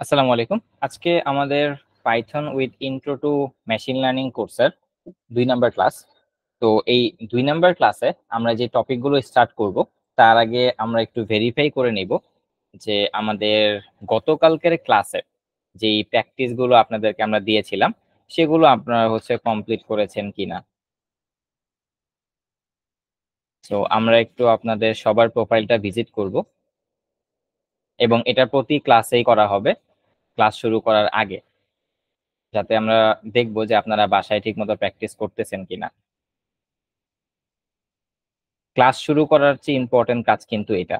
আসসালামু আলাইকুম। আজকে আমাদের Python with intro to machine learning কোর্সের 2 নাম্বার ক্লাস। তো এই 2 নাম্বার ক্লাসে আমরা যে টপিকগুলো স্টার্ট করব তার আগে আমরা একটু ভেরিফাই করে নিব যে আমাদের গতকালকের ক্লাসে যেই প্র্যাকটিস গুলো আপনাদেরকে আমরা দিয়েছিলাম সেগুলো আপনারা কমপ্লিট করেছেন কিনা। তো আমরা একটু আপনাদের সবার প্রোফাইলটা ভিজিট করব এবং এটা প্রতি ক্লাসেই করা হবে ক্লাস শুরু করার আগে, যাতে আমরা দেখবো যে আপনারা বাসায় ঠিকমতো প্র্যাকটিস করতেছেন কিনা। ক্লাস শুরু করার চেয়ে ইম্পর্টেন্ট কাজ কিন্তু এটা।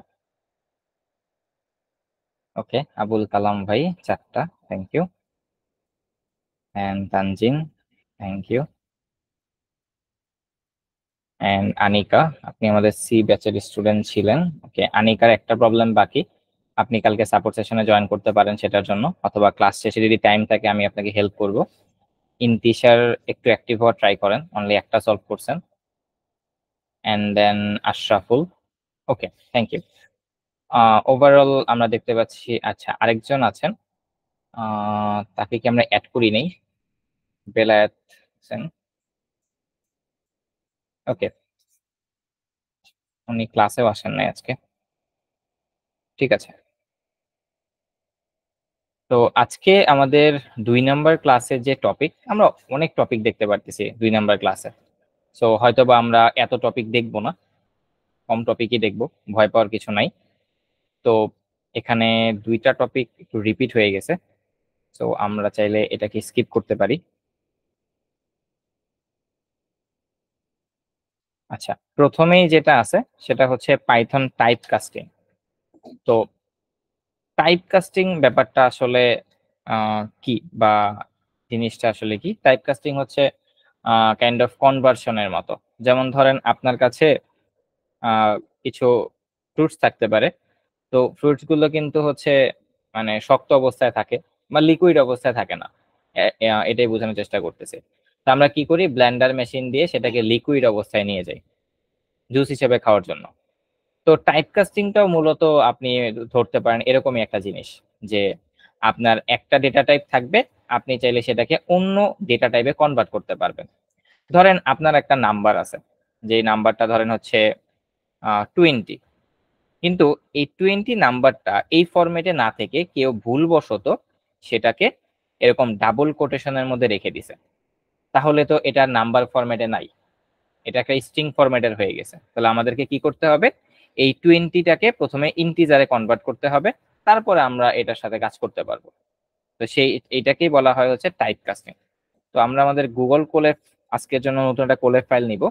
ওকে, আবুল কালাম ভাই 4টা, thank you. And Tanzin, thank you. And Anika, আপনি আমাদের সি ব্যাচের স্টুডেন্ট ছিলেন। ওকে, আনিকার একটা প্রবলেম বাকি, আপনি কালকে সাপোর্ট সেশনে জয়েন করতে পারেন সেটার জন্য, অথবা ক্লাস শেষে যদি টাইম থাকে আমি আপনাকে হেল্প করব। ইন্তিশার একটু অ্যাক্টিভ হওয়ার ট্রাই করেন, অনলি একটা সলভ করছেন। And then Ashraful, okay, thank you. Overall আমরা দেখতে পাচ্ছি, আচ্ছা আরেকজন আছেন, তাকে কি আমরা অ্যাড করি নেই? বেলায়েত হোসেন, ওকে, উনি ক্লাসেও আসেন নাই আজকে, ঠিক আছে। তো আজকে আমাদের 2 নাম্বার ক্লাসের যে টপিক, আমরা অনেক টপিক দেখতে পারতেছি 2 নাম্বার ক্লাসে। সো হয়তোবা আমরা এত টপিক দেখবো না, কম টপিকই দেখবো, ভয় পাওয়ার কিছু নাই। তো এখানে 2টা টপিক একটু রিপিট হয়ে গেছে, তো আমরা চাইলে এটাকে স্কিপ করতে পারি। আচ্ছা, প্রথমেই যেটা আছে সেটা হচ্ছে পাইথন টাইপ কাস্টিং। তো টাইপ কাস্টিং ব্যাপারটা আসলে কি, বা জিনিসটা আসলে কি? টাইপ কাস্টিং হচ্ছে কাইন্ড অফ কনভার্সনের মতো। যেমন ধরেন আপনার কাছে আহ, কিছু ফ্রুটস থাকতে পারে, তো ফ্রুটস গুলো কিন্তু মানে শক্ত অবস্থায় থাকে বা লিকুইড অবস্থায় থাকে না। এটাই বোঝানোর চেষ্টা করতেছে। তো আমরা কি করি, ব্লেন্ডার মেশিন দিয়ে সেটাকে লিকুইড অবস্থায় নিয়ে যাই জুস হিসেবে খাওয়ার জন্য। তো টাইপ কাস্টিংটাও মূলত আপনি ধরতে পারেন এরকমই একটা জিনিস, যে আপনার একটা ডেটা টাইপ থাকবে, আপনি চাইলে সেটাকে অন্য ডেটা টাইপে কনভার্ট করতে পারবেন। ধরেন আপনার একটা নাম্বার আছে, যে নাম্বারটা ধরেন হচ্ছে 20, কিন্তু এই 20 নাম্বারটা এই ফরম্যাটে না থেকে কেউ ভুলবশত সেটাকে এরকম ডাবল কোটেশনের মধ্যে রেখে দিছে, তাহলে তো এটা নাম্বার ফরম্যাটে নাই, এটা একটা স্ট্রিং ফরম্যাটের হয়ে গেছে। তাহলে আমাদেরকে কি করতে হবে, এই 20টাকে প্রথমে ইন্টিজারে কনভার্ট করতে হবে, তারপরে আমরা এটার সাথে কাজ করতে পারবো। তো এইটাকেই বলা হয় হচ্ছে টাইপ কাস্টিং। তো আমরা আমাদের গুগল কোলে আজকের জন্য নতুন একটা কোলে ফাইল নিব।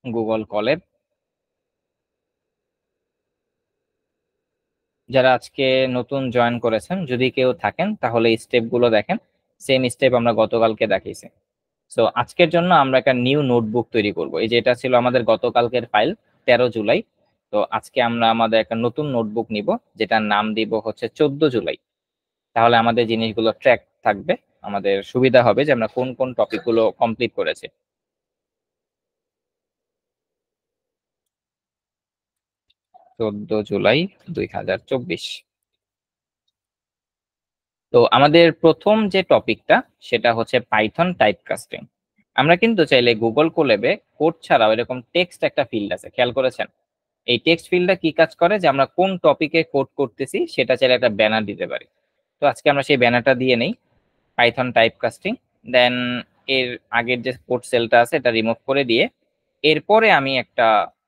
গুগল কলেব, যারা আজকে নতুন জয়েন করেছেন যদি কেউ থাকেন তাহলে এই স্টেপ গুলো দেখেন, সেম স্টেপ আমরা গতকালকে দেখিয়েছি। সো আজকের জন্য আমরা একটা নিউ নোটবুক তৈরি করব। এই যে এটা ছিল আমাদের গতকালকের ফাইল, 13 জুলাই। তো আজকে আমরা আমাদের একটা নতুন নোটবুক নিব, যেটার নাম দিব হচ্ছে 14 জুলাই। তাহলে আমাদের জিনিসগুলো ট্র্যাক থাকবে, আমাদের সুবিধা হবে যে আমরা কোন কোন টপিক গুলো কমপ্লিট করেছি। 14 জুলাই 2024। তো আমাদের প্রথম যে টপিকটা সেটা হচ্ছে পাইথন টাইপ কাস্টিং। আমরা কিন্তু চাইলে গুগল কোল্যাবে কোড ছাড়াও এরকম টেক্সট একটা ফিল্ড আছে, খেয়াল করেছেন? এই টেক্সট ফিল্ডটা কি কাজ করে, যে আমরা কোন টপিকে কোড করতেছি সেটা চাইলে একটা ব্যানার দিতে পারি। তো আজকে আমরা সেই ব্যানারটা দিয়ে নেই, পাইথন টাইপ কাস্টিং। দেন এর আগের যে কোড সেলটা আছে এটা রিমুভ করে দিয়ে এরপরে আমি একটা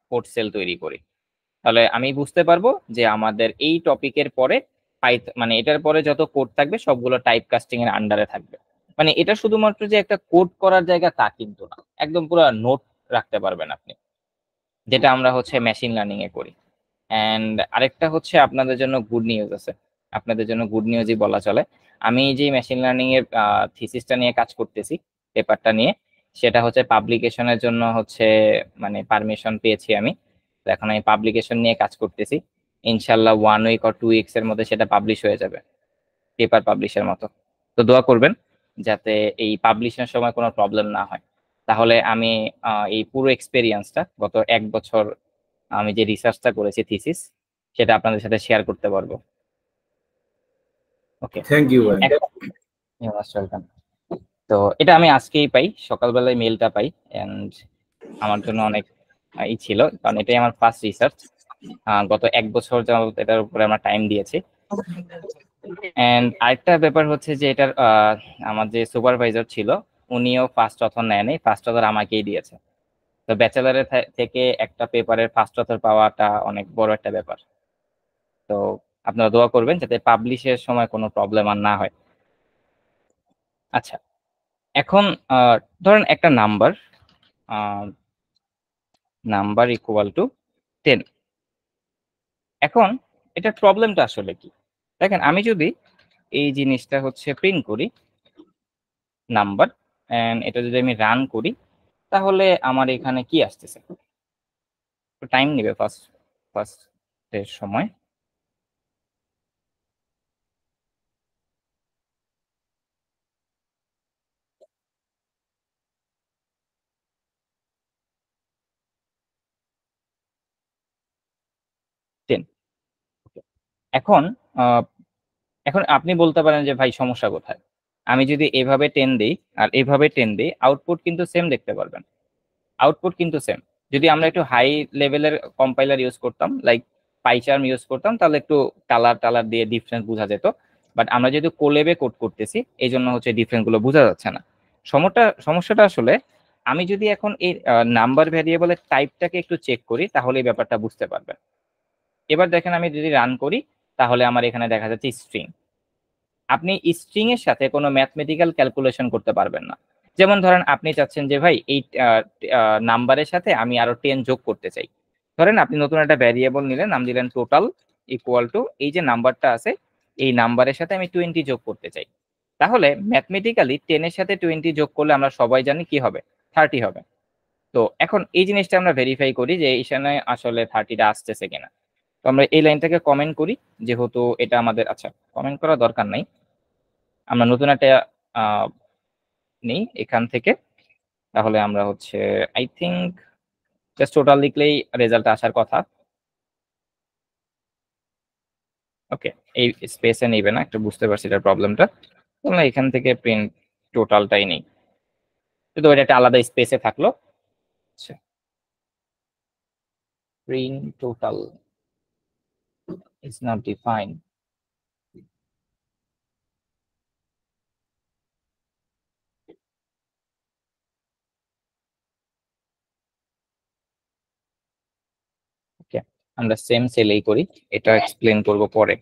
কোড সেল তৈরি করি। তাহলে আমি বুঝতে পারবো যে আমাদের এই টপিকের পরে মানে এটার পরে যত কোড থাকবে সবগুলো টাইপ কাস্টিং এর আন্ডারে থাকবে। মানে এটা শুধুমাত্র যে একটা কোড করার জায়গা তা কিন্তু না, একদম পুরো নোট রাখতে পারবেন আপনি, যেটা আমরা মেশিন লার্নিং এ করি। এন্ড আরেকটা আপনাদের জন্য গুড নিউজ আছে, আপনাদের জন্য গুড নিউজই বলা চলে। আমি যে মেশিন লার্নিং এর থিসিসটা নিয়ে কাজ করতেছি, পেপারটা নিয়ে, সেটা পাবলিকেশনের জন্য মানে পারমিশন পেয়েছি আমি। তো এখন আমি পাবলিকেশন নিয়ে কাজ করতেছি, ইনশাল্লাহ 1 উইক আর 2 উইকস এর মধ্যে সেটা পাবলিশ হয়ে যাবে, পেপার পাবলিশের মতো। তো দোয়া করবেন যাতে এই পাবলিশের সময় কোনো প্রবলেম না হয়। তাহলে আমি এই পুরো এক্সপেরিয়েন্সটা গত 1 বছর আমি যে রিসার্চটা করেছি থিসিস সেটা আপনাদের সাথে শেয়ার করতে পারবো। ওকে, থ্যাংক ইউ ভাই। ওয়েলকাম। তো এটা আমি আজকেই পাই, সকালবেলায় মেলটা পাই, এন্ড আমার জন্য অনেক ছিল, কারণ এটাই আমার ফার্স্ট রিসার্চ। গত 1 বছর যাবত এটার উপরে আমরা টাইম দিয়েছি। এন্ড আরেকটা ব্যাপার হচ্ছে যে এটার আমার যে সুপারভাইজার ছিল উনিও ফার্স্ট অথর নেয়নি, ফার্স্ট অথর আমাকেই দিয়েছে। তো ব্যাচেলারের থেকে একটা পেপারের ফার্স্ট অথর পাওয়াটা অনেক বড় একটা ব্যাপার। তো আপনারা দোয়া করবেন যাতে পাবলিশের সময় কোনো প্রবলেম আর না হয়। আচ্ছা, এখন ধরেন একটা নাম্বার ইকুয়াল টু 10। এখন এটার প্রবলেমটা আসলে কি? দেখেন, আমি যদি এই জিনিসটা হচ্ছে প্রিন্ট করি নাম্বার, এন্ড এটা যদি আমি রান করি, তাহলে আমার এখানে কি আসতেছে? টাইম নেবে ফার্স্ট এর সময়। টেন। এখন এখন আপনি বলতে পারেন যে ভাই সমস্যা কোথায়? আমি যদি এভাবে 10 দিই আর এভাবে 10 দিই, আউটপুট কিন্তু সেম দেখতে পারবেন। আউটপুট কিন্তু সেম। যদি আমরা একটু হাই লেভেলের কম্পাইলার ইউজ করতাম, লাইক পাইচার্ম ইউজ করতাম, তাহলে একটু কালার টালার দিয়ে ডিফারেন্স বোঝা যেত। বাট আমরা যেহেতু কোলেবে কোড করতেছি, এই জন্য হচ্ছে ডিফারেন্স গুলো বোঝা যাচ্ছে না। সমস্যাটা আসলে আমি যদি এখন এই নাম্বার ভ্যারিয়েবলের টাইপটাকে একটু চেক করি, তাহলে এই ব্যাপারটা বুঝতে পারবেন। এবার দেখেন, আমি যদি রান করি, তাহলে আমার এখানে দেখা যাচ্ছে স্ট্রিং। আপনি স্ট্রিং এর সাথে কোনো ম্যাথমেটিক্যাল ক্যালকুলেশন করতে পারবেন না। যেমন ধরেন আপনি চাচ্ছেন যে ভাই এই নাম্বারের সাথে আমি আরো 10 যোগ করতে চাই। ধরেন আপনি নতুন একটা ভ্যারিয়েবল নিলেন, নাম দিলেন টোটাল ইকুয়াল টু এই যে নাম্বারটা আছে, এই নাম্বারের সাথে আমি 20 যোগ করতে চাই। তাহলে ম্যাথমেটিক্যালি 10 এর সাথে 20 যোগ করলে আমরা সবাই জানি কি হবে, 30 হবে। তো এখন এই জিনিসটা আমরা ভেরিফাই করি যে এখানে আসলে 30টা আসতেছে কিনা। তো আমরা এই লাইনটাকে কমেন্ট করি, যেহেতু এটা আমাদের, আচ্ছা কমেন্ট করার দরকার নাই, আমরা নতুন একটা নেই এখান থেকে। তাহলে আমরা হচ্ছে আই থিঙ্ক জাস্ট টোটাল লিখলেই রেজাল্ট আসার কথা। ওকে, এই স্পেসে নেবে না, একটু বুঝতে পারছি এটার প্রবলেমটা। আমরা এখান থেকে প্রিন্ট টোটালটাই নেই, কিন্তু এটা একটা আলাদা স্পেসে থাকলো। আচ্ছা, print total is not defined. Okay, আমরা সেম সেলেই করি, এটা এক্সপ্লেন করব পরে,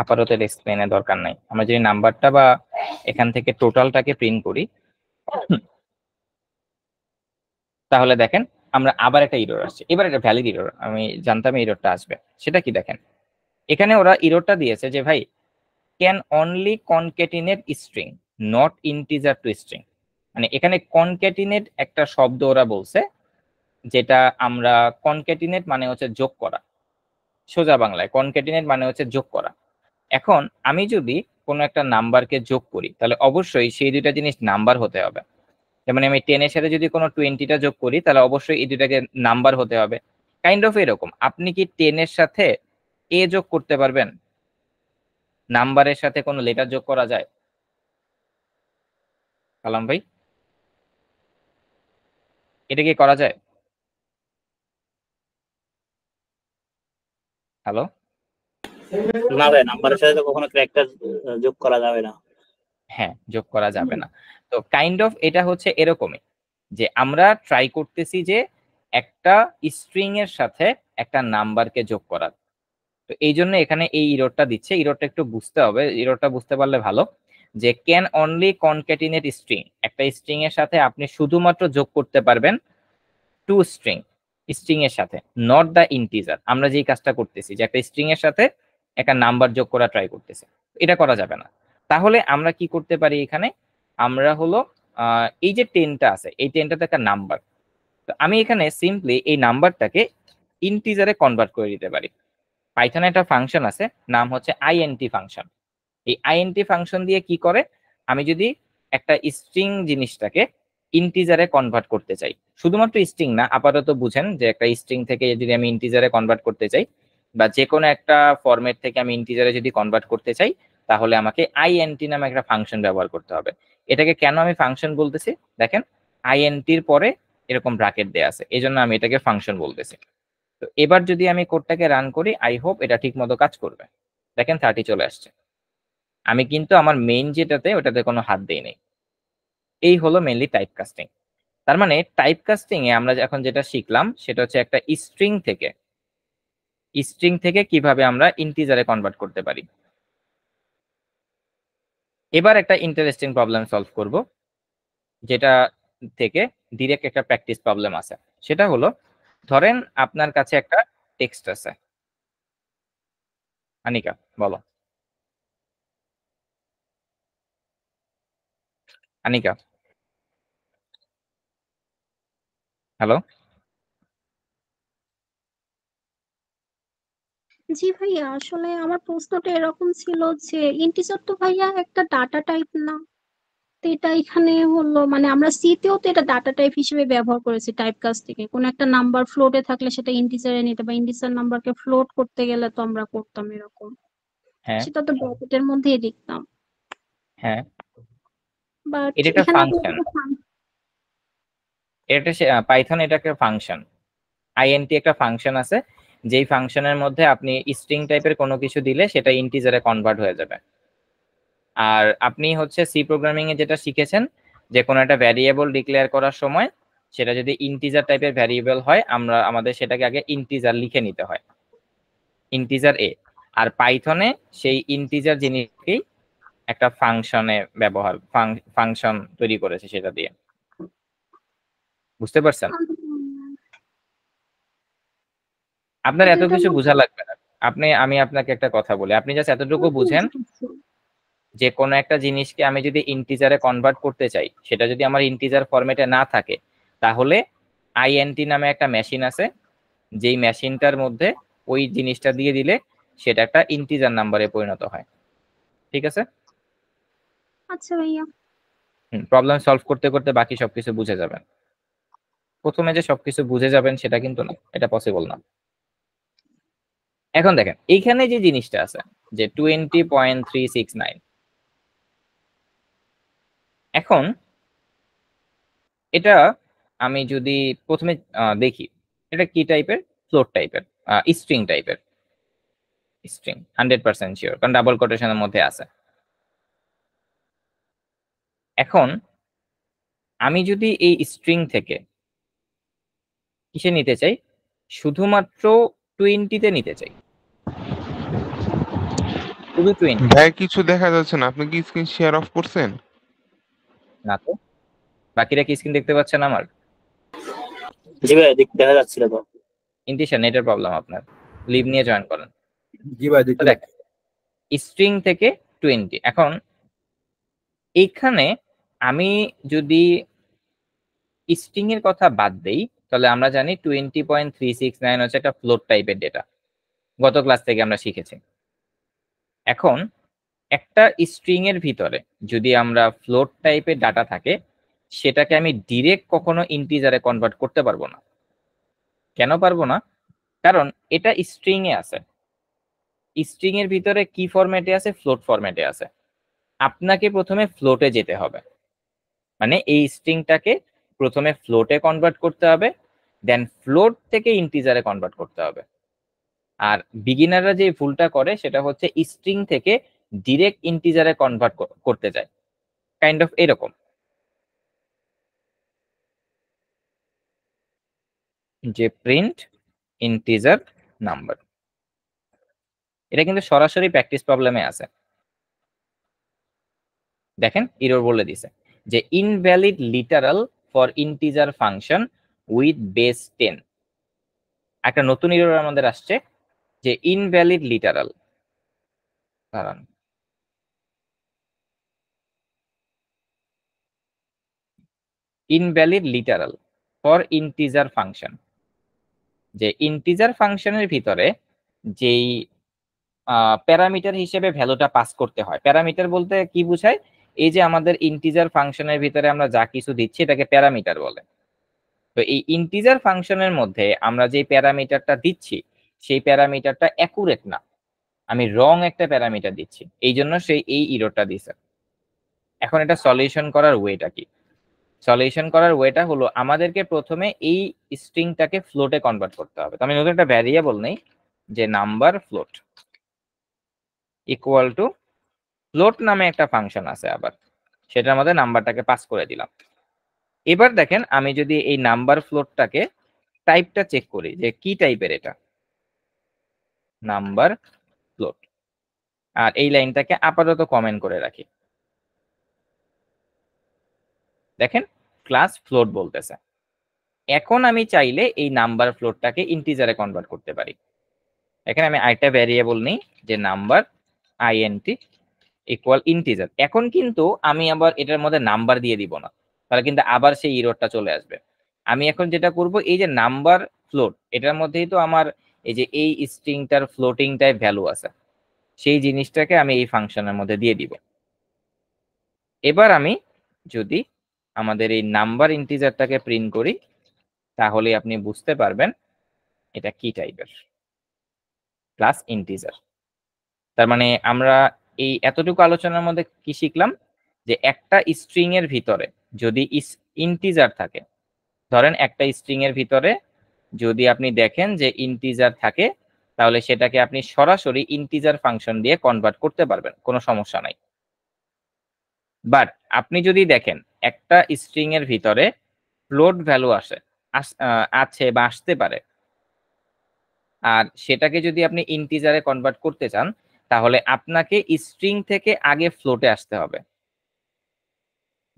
আপাতত এটা এক্সপ্লেনের দরকার নাই। আমরা যদি নাম্বারটা বা এখান থেকে টোটালটাকে প্রিন্ট করি, তাহলে দেখেন আমরা আবার একটা ইরর আসছে। এবার একটা ভ্যালিড ইরর, আমি জানতাম ইররটা আসবে। সেটা কি দেখেন, এখানে ওরা ইররটা দিয়েছে যে ভাই can only concatenate string not integer two string. মানে এখানে কনক্যাটিনেট একটা শব্দ ওরা বলছে, যেটা আমরা কনক্যাটিনেট মানে হচ্ছে যোগ করা, সোজা বাংলায় কনক্যাটিনেট মানে হচ্ছে যোগ করা। এখন আমি যদি কোনো একটা নাম্বারকে যোগ করি, তাহলে অবশ্যই সেই দুইটা জিনিস নাম্বার হতে হবে। যেমন আমি 10 এর সাথে যদি কোনো 20টা যোগ করি, তাহলে অবশ্যই এই দুটাকে নাম্বার হতে হবে। কাইন্ড অফ এরকম, আপনি কি 10 এর সাথে এ যোগ করতে পারবেন? নাম্বারের সাথে কোনো লেটার যোগ করা যায়? কালাম ভাই, এটা কি করা যায়? হ্যালো? না ভাই, নাম্বারের সাথে তো কখনো ক্যারেক্টার যোগ করা যাবে না। হ্যাঁ, যোগ করা যাবে না। তো কাইন্ড অফ এটা হচ্ছে এরকমই, যে আমরা ট্রাই করতেছি যে একটা স্ট্রিং এর সাথে একটা নাম্বারকে যোগ করার। তো এই জন্য এখানে এই ইররটা দিচ্ছে। ইররটা একটু বুঝতে হবে, ইররটা বুঝতে পারলে ভালো। যে ক্যান অনলি কনক্যাটিনেট স্ট্রিং, একটা স্ট্রিং এর সাথে আপনি শুধুমাত্র যোগ করতে পারবেন টু স্ট্রিং, স্ট্রিং এর সাথে, নট দ্য ইন্টিজার। আমরা যেই কাজটা করতেছি যে একটা স্ট্রিং এর সাথে একটা নাম্বার যোগ করা ট্রাই করতেছি, এটা করা যাবে না। তাহলে আমরা কি করতে পারি এখানে, আমরা হলো এই যে 10টা আছে, এই 10টা তো একটা নাম্বার। তো আমি এখানে সিম্পলি এই নাম্বারটাকে ইন্টিজারে কনভার্ট করে দিতে পারি। পাইথনে একটা ফাংশন আছে, নাম হচ্ছে আইএনটি ফাংশন। এই আইএনটি ফাংশন দিয়ে কি করে, আমি যদি একটা স্ট্রিং জিনিসটাকে ইন্টিজারে কনভার্ট করতে চাই, শুধুমাত্র স্ট্রিং না, আপাতত বুঝেন যে একটা স্ট্রিং থেকে যদি আমি ইন্টিজারে কনভার্ট করতে চাই বা যে কোনো একটা ফরম্যাট থেকে আমি ইন্টিজারে যদি কনভার্ট করতে চাই, তাহলে আমাকে আইএনটি নামে একটা ফাংশন ব্যবহার করতে হবে। এটাকে কেন আমি ফাংশন বলতেছি, দেখেন আইএনটির পরে এরকম ব্র্যাকেট দেয়া আছে, এই জন্য আমি এটাকে ফাংশন বলতেছি। তো এবার যদি আমি কোডটাকে রান করি, আই হোপ এটা ঠিক মতো কাজ করবে। দেখেন 30 চলে আসছে, আমি কিন্তু আমার মেইন যেটাতে ওটাতে কোনো হাত দেই নাই। এই হলো মেইনলি টাইপ কাস্টিং। তার মানে টাইপ কাস্টিং এ আমরা এখন যেটা শিখলাম সেটা হচ্ছে একটা স্ট্রিং থেকে কিভাবে আমরা ইন্টিজারে কনভার্ট করতে পারি। এবার একটা ইন্টারেস্টিং প্রবলেম সলভ করব, যেটা থেকে ডিরেক্ট একটা প্র্যাকটিস প্রবলেম আছে। সেটা হলো, ধরেন আপনার কাছে একটা টেক্সট আছে। আনিকা বলো। আনিকা, হ্যালো। জি ভাইয়া, আসলে আমার প্রশ্নটা এরকম ছিল যে ইন্টিজার তো ভাইয়া একটা ডাটা টাইপ না? তো এটা এখানে হলো মানে আমরা সি তেও তো এটা ডাটা টাইপ হিসেবে ব্যবহার করেছি টাইপ কাস্টিংয়ে। কোনো একটা নাম্বার ফ্লোটে থাকলে সেটা ইন্টিজারে নিতে বা ইন্টিজার নাম্বারকে ফ্লোট করতে গেলে তো আমরা করতাম এরকম, হ্যাঁ সেটা তো ব্র্যাকেটের মধ্যেই লিখতাম। হ্যাঁ, বাট এটা একটা এখানে আপনি ফাংশন, একটা এটা পাইথন এটা একটা ফাংশন। আইএনটি একটা ফাংশন আছে, যেই ফাংশনের মধ্যে আপনি স্ট্রিং টাইপের কোনো কিছু দিলে সেটা ইন্টিজারে কনভার্ট হয়ে যাবে। আর আপনি হচ্ছে সি প্রোগ্রামিং এ যেটা শিখেছেন, যে কোনো একটা ভ্যারিয়েবল ডিক্লেয়ার করার সময় সেটা যদি ইন্টিজার টাইপের ভ্যারিয়েবল হয়, আমাদের সেটাকে আগে ইন্টিজার লিখে নিতে হয়, ইন্টিজার এ। আর পাইথনে সেই ইন্টিজার জিনিসকেই একটা ফাংশনে ব্যবহার, ফাংশন তৈরি করেছে সেটা দিয়ে। বুঝতে পারছেন? আপনার এত যেটা কিছু বোঝা লাগবে না। আমি আপনাকে একটা কথা বলি, আপনি জাস্ট এতটুকু বুঝেন যে কোনো একটা জিনিসকে আমি যদি ইন্টিজারে কনভার্ট করতে চাই, সেটা যদি আমার ইন্টিজার ফরম্যাটে না থাকে, তাহলে আইএনটি নামে একটা মেশিন আছে, যেই মেশিনটার মধ্যে ওই জিনিসটা দিয়ে দিলে সেটা একটা ইন্টিজার নাম্বারে পরিণত হয়। ঠিক আছে? আচ্ছা ভাইয়া। প্রবলেম সলভ করতে করতে বাকি সবকিছু বুঝে যাবেন। প্রথমে যে সবকিছু বুঝে যাবেন সেটা কিন্তু না, এটা পসিবল না। এখন দেখেন এইখানে যে জিনিসটা আছে, যে 20.369, এখন এটা আমি যদি প্রথমে দেখি এটা কি টাইপের, ফ্লোট টাইপের, স্ট্রিং টাইপের। স্ট্রিং 100% শিওর, কারণ ডাবল কোটেশনের মধ্যে আছে। এখন আমি যদি এই স্ট্রিং থেকে কিসে নিতে চাই, শুধুমাত্র 20-তে নিতে চাই, শুধু 20। ভাই কিছু দেখা যাচ্ছে না, আপনি কি স্ক্রিন শেয়ার অফ করছেন? না তো, বাকিরা কি স্ক্রিন দেখতে পাচ্ছেন আমার? জি ভাই, দেখা যাচ্ছিল তো। ইন্টিশন নেটের প্রবলেম আপনার, লিভ নিয়ে জয়েন করেন। জি ভাই দেখতে দেখ, স্ট্রিং থেকে 20। এখন এইখানে আমি যদি স্ট্রিং এর কথা বাদ দেই, তাহলে আমরা জানি 20.369 হচ্ছে একটা ফ্লোট টাইপের ডেটা, গত ক্লাস থেকে আমরা শিখেছি। এখন একটা স্ট্রিং এর ভিতরে যদি আমরা ফ্লোট টাইপের ডাটা থাকে, সেটাকে আমি ডিরেক্ট কখনো ইন্টিজারে কনভার্ট করতে পারবো না। কেন পারবো না? কারণ এটা স্ট্রিং এ আছে, স্ট্রিং এর ভিতরে কি ফরম্যাটে আছে, ফ্লোট ফরম্যাটে আছে। আপনাকে প্রথমে ফ্লোটে যেতে হবে, মানে এই স্ট্রিংটাকে প্রথমে ফ্লোটে কনভার্ট করতে হবে, দেন ফ্লোট থেকে ইন্টিজারে কনভার্ট করতে হবে। আর বিগিনাররা যে ভুলটা করে সেটা হচ্ছে স্ট্রিং থেকে ডিরেক্ট ইন্টিজারে কনভার্ট করতে যায়, কাইন্ড অফ এরকম, যে প্রিন্ট ইন্টিজার নাম্বার। এটা কিন্তু সরাসরি প্র্যাকটিস প্রবলেমে আছে। দেখেন এরর বলে দিছে যে invalid literal for integer function with base 10। একটা নতুন এরর আমাদের আসছে, যে ইনভ্যালিড লিটারাল, দাঁড়ান, invalid literal for integer function, যে ইন্টিজার ফাংশনের ভিতরে যেই প্যারামিটার হিসেবে ভ্যালুটা পাস করতে হয়। প্যারামিটার বলতে কি বোঝায়, এই যে আমাদের ইন্টিজার ফাংশনের ভিতরে আমরা যা কিছু দিচ্ছি এটাকে প্যারামিটার বলে। তো এই ইন্টিজার ফাংশনের মধ্যে আমরা যে প্যারামিটারটা দিচ্ছি সেই প্যারামিটারটা অ্যাকুরেট না, আমি রং একটা প্যারামিটার দিচ্ছি, এই জন্য সেই এই ইরোরটা দিছে। এখন এটা সলিউশন করার ওয়েটা কি? সলিউশন করার ওয়েটা হলো আমাদেরকে প্রথমে এই স্ট্রিংটাকে ফ্লোটে কনভার্ট করতে হবে। তো আমি নতুন একটা ভ্যারিয়েবল নেই যে number float equal to float নামে একটা ফাংশন আছে, আবার সেটার মধ্যে নাম্বারটাকে পাস করে দিলাম। এবার দেখেন আমি যদি এই নাম্বার ফ্লোটটাকে টাইপটা চেক করি যে কি টাইপের, এটা নাম্বার ফ্লোট, আর এই লাইনটাকে আপাতত কমেন্ট করে রাখি। দেখেন ক্লাস ফ্লোট বলতেছে। এখন আমি চাইলে এই নাম্বার ফ্লোটটাকে ইন্টিজারে কনভার্ট করতে পারি। এখানে আমি আরেকটা ভ্যারিয়েবল নিই যে নাম্বার int ইকুয়াল ইন্টিজার। এখন কিন্তু আমি আবার এটার মধ্যে নাম্বার দিয়ে দিব না, তাহলে কিন্তু আবার সেই ইররটা চলে আসবে। আমি এখন যেটা করব, এই যে নাম্বার ফ্লোট এটার মধ্যেই তো আমার এই যে এই স্ট্রিংটার ফ্লোটিং টাইপ ভ্যালু আছে, সেই জিনিসটাকে আমি এই ফাংশনের মধ্যে দিয়ে দিব। এবার আমি যদি আমাদের এই নাম্বার ইন্টিজারটাকে প্রিন্ট করি তাহলে আপনি বুঝতে পারবেন এটা কি টাইপের, ক্লাস ইন্টিজার। তার মানে আমরা এই এতটুকু আলোচনার মধ্যে কি শিখলাম, যে একটা স্ট্রিং এর ভিতরে যদি ইন্টিজার থাকে, ধরেন একটা স্ট্রিং এর ভিতরে যদি আপনি দেখেন যে ইন্টিজার থাকে, তাহলে সেটাকে আপনি সরাসরি ইন্টিজার ফাংশন দিয়ে কনভার্ট করতে পারবেন, কোনো সমস্যা নাই। বাট আপনি যদি দেখেন একটা স্ট্রিং এর ভিতরে ফ্লোট ভ্যালু আছে বা আসতে পারে, আর সেটাকে যদি আপনি ইন্টিজারে কনভার্ট করতে চান তাহলে আপনাকে স্ট্রিং থেকে আগে ফ্লোটে আসতে হবে,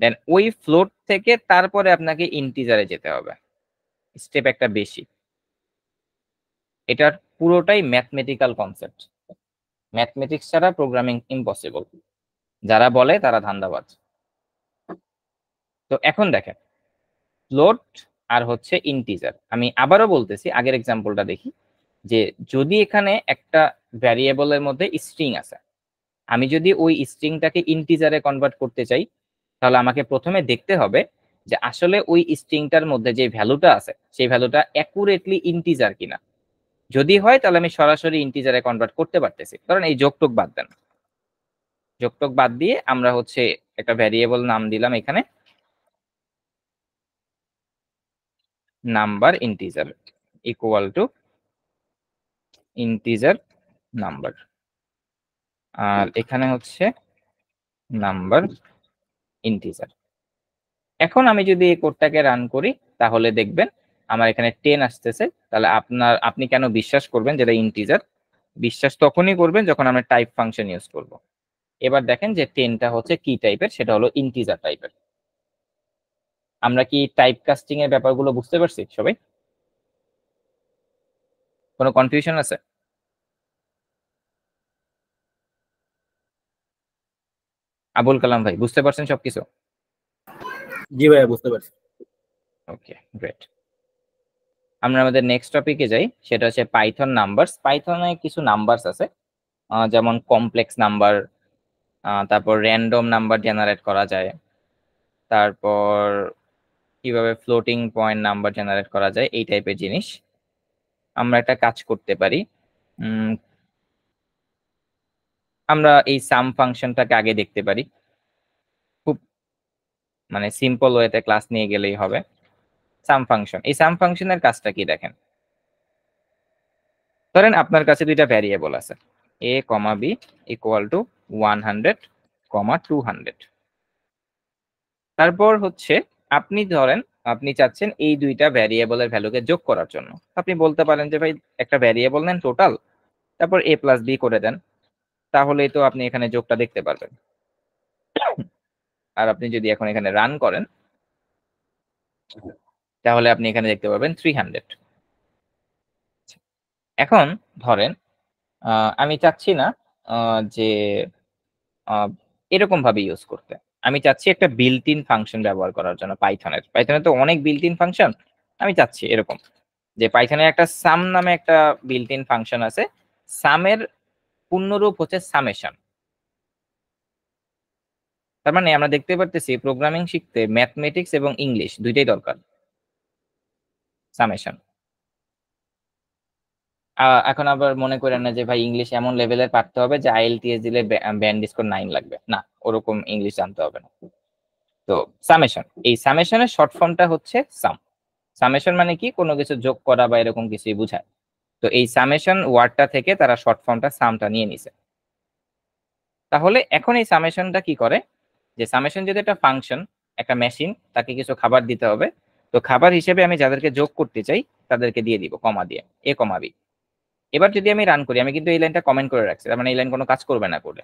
দেন ওই ফ্লোট থেকে তারপরে আপনাকে ইন্টিজারে যেতে হবে। স্টেপ একটা বেশি, এটার পুরোটাই ম্যাথমেটিক্যাল কনসেপ্ট। ম্যাথমেটিক্স ছাড়া প্রোগ্রামিং ইম্পসিবল, যারা বলে তারা ধান্দাবাজ। তো এখন দেখেন ফ্লোট আর হচ্ছে ইন্টিজার, আমি আবারও বলতেছি, আগের এক্সাম্পলটা দেখি, যে যদি এখানে একটা ভ্যারিয়েবলের মধ্যে স্ট্রিং আছে, আমি যদি ওই স্ট্রিংটাকে ইন্টিজারে কনভার্ট করতে চাই তাহলে আমাকে প্রথমে দেখতে হবে যে আসলে ওই স্ট্রিংটার মধ্যে যে ভ্যালুটা আছে সেই ভ্যালুটা অ্যাকুরেটলি ইন্টিজার কিনা। যদি হয় তাহলে আমি সরাসরি ইন্টিজারে কনভার্ট করতে পারতেছি। কারণ এই যোগটোক বাদ দেন, যোগটোক বাদ দিয়ে আমরা হচ্ছে একটা ভ্যারিয়েবল নাম দিলাম এখানে number integer equal to integer number, আর এখানে হচ্ছে নাম্বার ইন্টিজার। এখন আমি যদি এই কোডটাকে রান করি তাহলে দেখবেন আমার এখানে 10 আসতেছে। তাহলে আপনি কেন বিশ্বাস করবেন যেটা ইন্টিজার? বিশ্বাস তখনই করবেন যখন আমরা টাইপ ফাংশন ইউজ করব। এবার দেখেন যে 10টা হচ্ছে কি টাইপের, সেটা হলো ইন্টিজার টাইপের। আমরা কি টাইপ কাস্টিং এর ব্যাপারগুলো বুঝতে পারছি সবাই? কোনো কনফিউশন আছে? আবুল কালাম ভাই বুঝতে পারছেন সবকিছু? জি ভাইয়া বুঝতে পারছি। Okay great. আমরা আমাদের নেক্সট টপিকে যাই, সেটা হচ্ছে পাইথন নাম্বারস। পাইথনে কিছু নাম্বারস আছে, যেমন কমপ্লেক্স নাম্বার, তারপর র্যান্ডম নাম্বার জেনারেট করা যায়, তারপর কিভাবে ফ্লোটিং পয়েন্ট নাম্বার জেনারেট করা যায়, এই টাইপের জিনিস। আমরা একটা কাজ করতে পারি, আমরা এই সাম ফাংশনটাকে আগে দেখতে পারি, খুব মানে সিম্পল ওয়েতে ক্লাস নিয়ে গেলেই হবে। সাম ফাংশন, এই সাম ফাংশনের কাজটা কি দেখেন, ধরেন আপনার কাছে দুইটা ভ্যারিয়েবল আছে a, b ইকুয়াল টু 100, 200। তারপর হচ্ছে আপনি ধরেন আপনি চাচ্ছেন এই দুইটা ভ্যারিয়েবলের ভ্যালুকে যোগ করার জন্য। আপনি বলতে পারেন যে ভাই একটা ভ্যারিয়েবল নেন টোটাল, তারপর a প্লাস b করে দেন, তাহলেই তো আপনি এখানে যোগটা দেখতে পারবেন। আর আপনি যদি এখন এখানে রান করেন তাহলে আপনি এখানে দেখতে পাবেন 300। এখন ধরেন আমি চাচ্ছি না যে এরকম ভাবে ইউজ করতে, আমি চাচ্ছি একটা বিল্ট ইন ফাংশন ব্যবহার করার জন্য। পাইথনে তো অনেক বিল্ট ইন ফাংশন, আমি চাচ্ছি এরকম যে পাইথনের একটা সাম নামে একটা বিল্ট ইন ফাংশন আছে, সামের পূর্ণরূপ হচ্ছে সামেশন। তার মানে আমরা দেখতে পারতেছি প্রোগ্রামিং শিখতে ম্যাথমেটিক্স এবং ইংলিশ দুইটাই দরকার। সামেশন। এখন আবার মনে করেন না যে ভাই ইংলিশ এমন লেভেলের পারতে হবে যে আইএলটিএস দিলে ব্যান্ড স্কোর 9 লাগবে, না, ওরকম ইংলিশ জানতে হবে না। তো সামেশন, এই সামেশনের শর্ট ফর্মটা হচ্ছে সাম। সামেশন মানে কি, কোনো কিছু যোগ করা বা এরকম কিছুই বোঝায়। তো এই সামেশন ওয়ার্ডটা থেকে তারা শর্ট ফর্মটা সামটা নিয়ে নিছে। তাহলে এখন এই সামেশনটা কি করে, যে সামেশন যদি একটা ফাংশন, একটা মেশিন, তাকে কিছু খাবার দিতে হবে, তো খাবার হিসেবে আমি যাদেরকে যোগ করতে চাই তাদেরকে দিয়ে দিব কমা দিয়ে, এ কমা বি। এবার যদি আমি রান করি, আমি কিন্তু এই লাইনটা কমেন্ট করে রাখছি, তার মানে এই লাইন কোনো কাজ করবে না করলে,